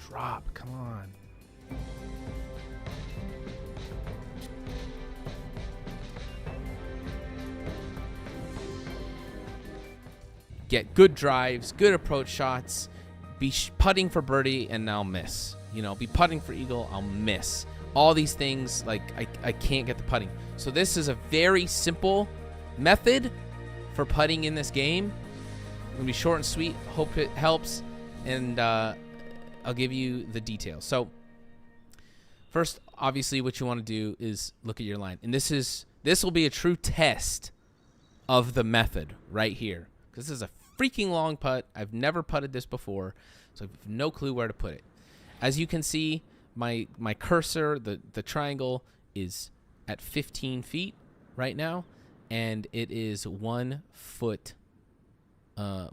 Drop, come on. Get good drives, good approach shots, be putting for birdie and I'll miss. You know, be putting for eagle, I'll miss. All these things, like I can't get the putting. So this is a very simple method for putting in this game. gonna be short and sweet. Hope it helps, and I'll give you the details. So first, obviously, what you want to do is look at your line, and this will be a true test of the method right here, because this is a freaking long putt. I've never putted this before, so I have no clue where to put it. As you can see, my cursor, the triangle, is at 15 feet right now, and it is 1 foot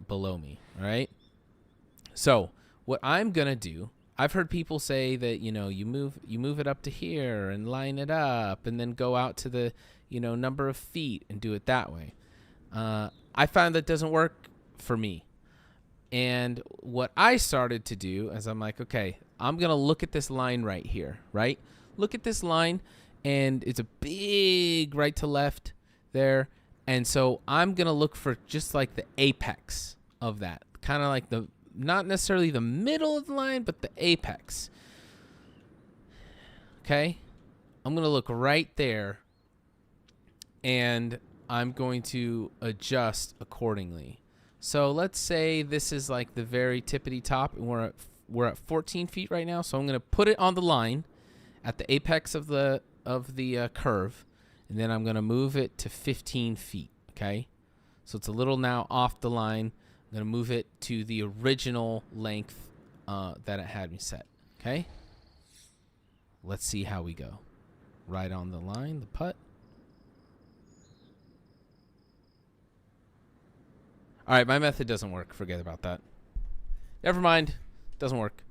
below me. All right. So what I'm gonna do, I've heard people say that you move it up to here and line it up, and then go out to the number of feet and do it that way. I found that doesn't work for me. And what I started to do is I'm like, okay, I'm gonna look at this line right here, right? Look at this line, and it's a big right to left there. And so I'm going to look for just like the apex of that. Kind of like not necessarily the middle of the line, but the apex. Okay? I'm going to look right there, and I'm going to adjust accordingly. So let's say this is like the very tippity top, and we're at 14 feet right now. So I'm going to put it on the line at the apex of the curve, and then I'm going to move it to 15 feet, okay? So it's a little now off the line. I'm going to move it to the original length that it had me set, okay? Let's see how we go. Right on the line, the putt. All right, my method doesn't work. Forget about that. Never mind. Doesn't work.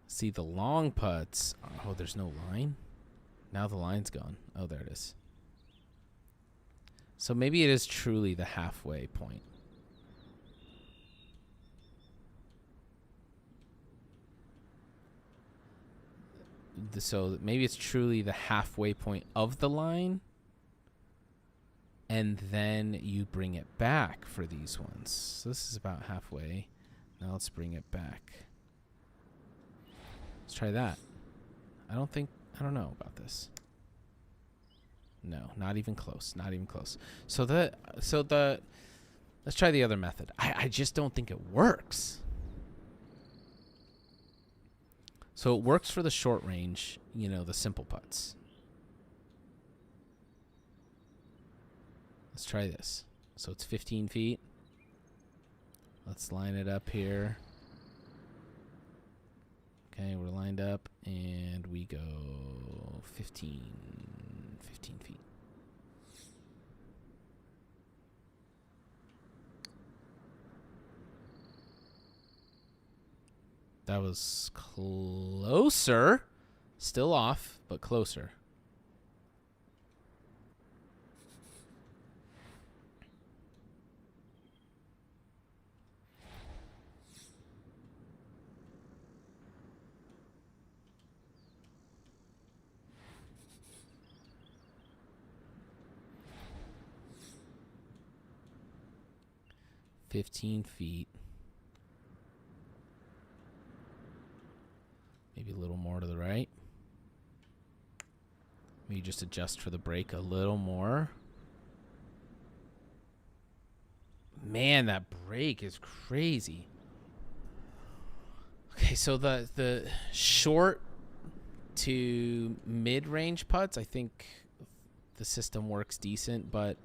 See, the long putts. Oh, there's no line. Now the line's gone. Oh, there it is. So maybe it is truly the halfway point. So maybe it's truly the halfway point of the line, and then you bring it back for these ones. So this is about halfway. Now let's bring it back. Let's try that. I don't know about this. No, not even close. Not even close. So let's try the other method. I just don't think it works. So it works for the short range, the simple putts. Let's try this. So it's 15 feet. Let's line it up here. Okay, we're lined up, and we go 15 feet. That was closer. Still off, but closer. $15 feet. Maybe a little more to the right. Maybe just adjust for the break a little more. Man, that break is crazy. Okay, so the short to mid-range putts, I think the system works decent, but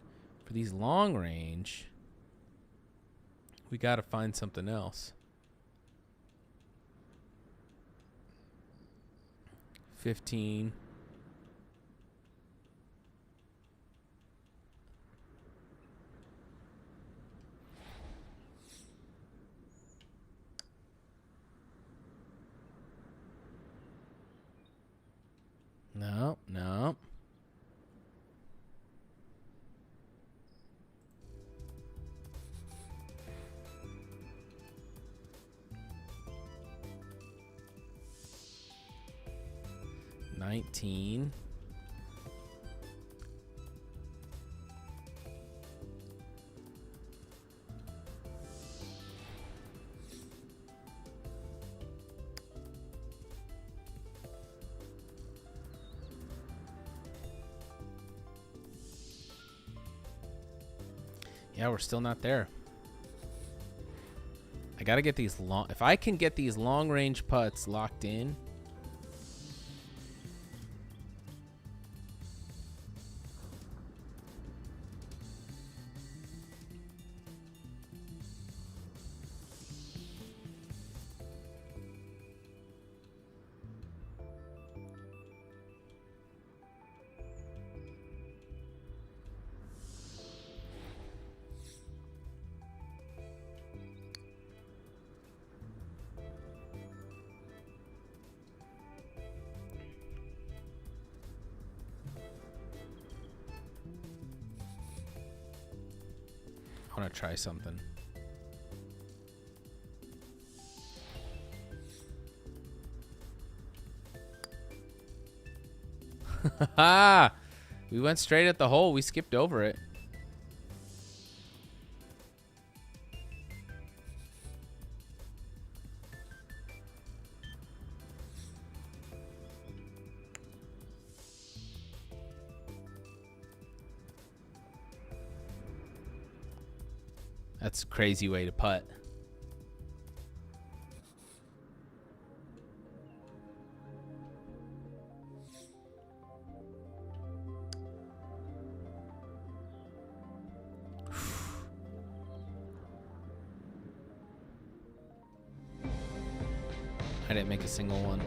for these long range, we got to find something else. 15. No. 19. Yeah, we're still not there. I gotta get these long. If I can get these long range putts locked in. I want to try something. We went straight at the hole. We skipped over it. That's a crazy way to putt. I didn't make a single one.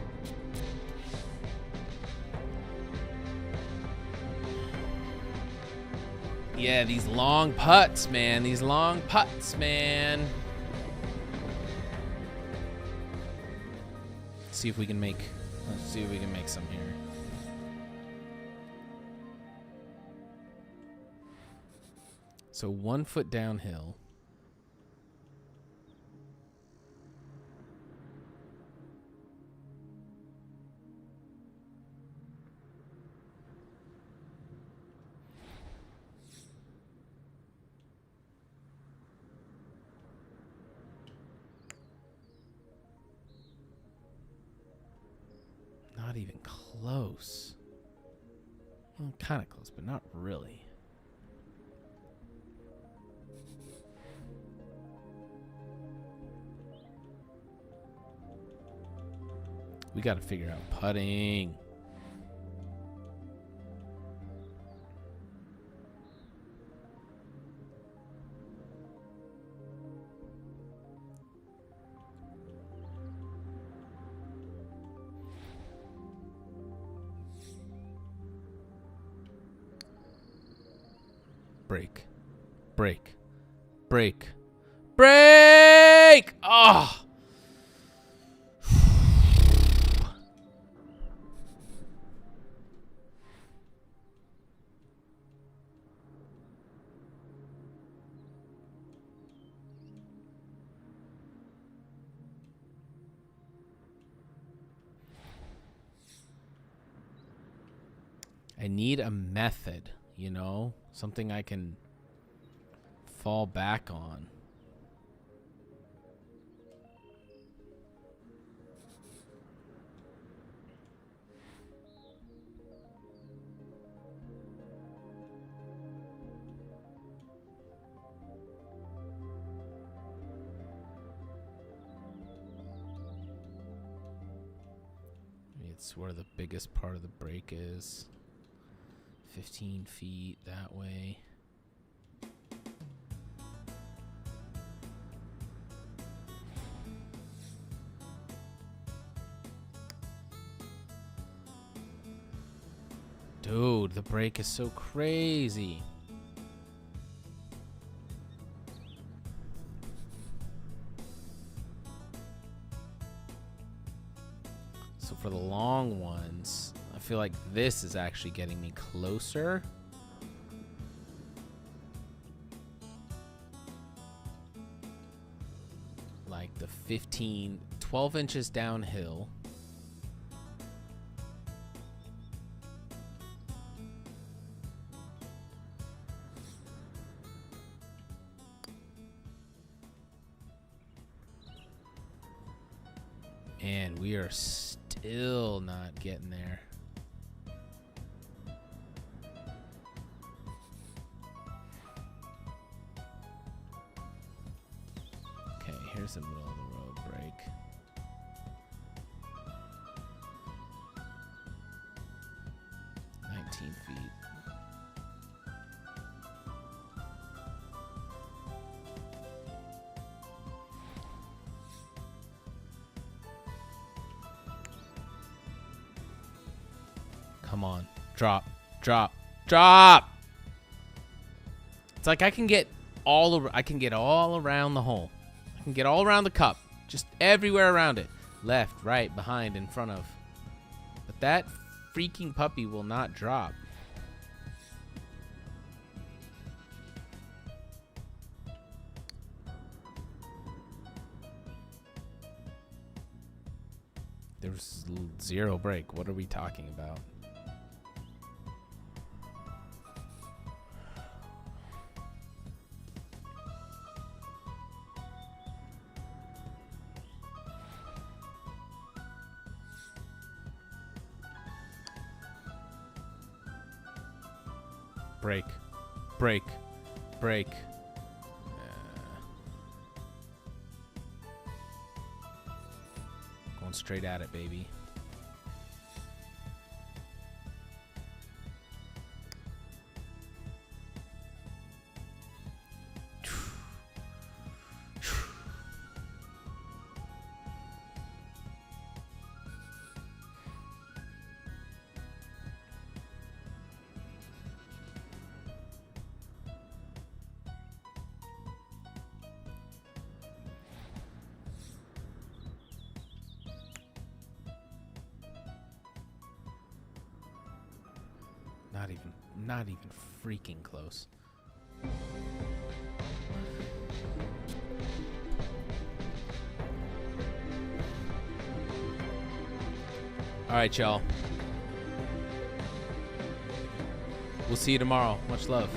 Yeah, these long putts, man. These long putts, man. Let's see if we can make some here. So 1 foot downhill. Not even close. Well, kind of close, but not really. We got to figure out putting. Break. Break. Break. Break! Oh! I need a method, you know? Something I can fall back on. It's where the biggest part of the break is. 15 feet that way. Dude, the break is so crazy. So for the long ones, I feel like this is actually getting me closer. Like the 12 inches downhill. And we are still not getting there. Here's a middle of the road break. Feet. Come on. Drop. Drop. Drop! It's like I can get all around the hole. I can get all around the cup. Just everywhere around it. Left, right, behind, in front of. But that freaking puppy will not drop. There's zero break. What are we talking about? Break. Break. Break. Going straight at it, baby. Not even freaking close. All right, y'all. We'll see you tomorrow. Much love.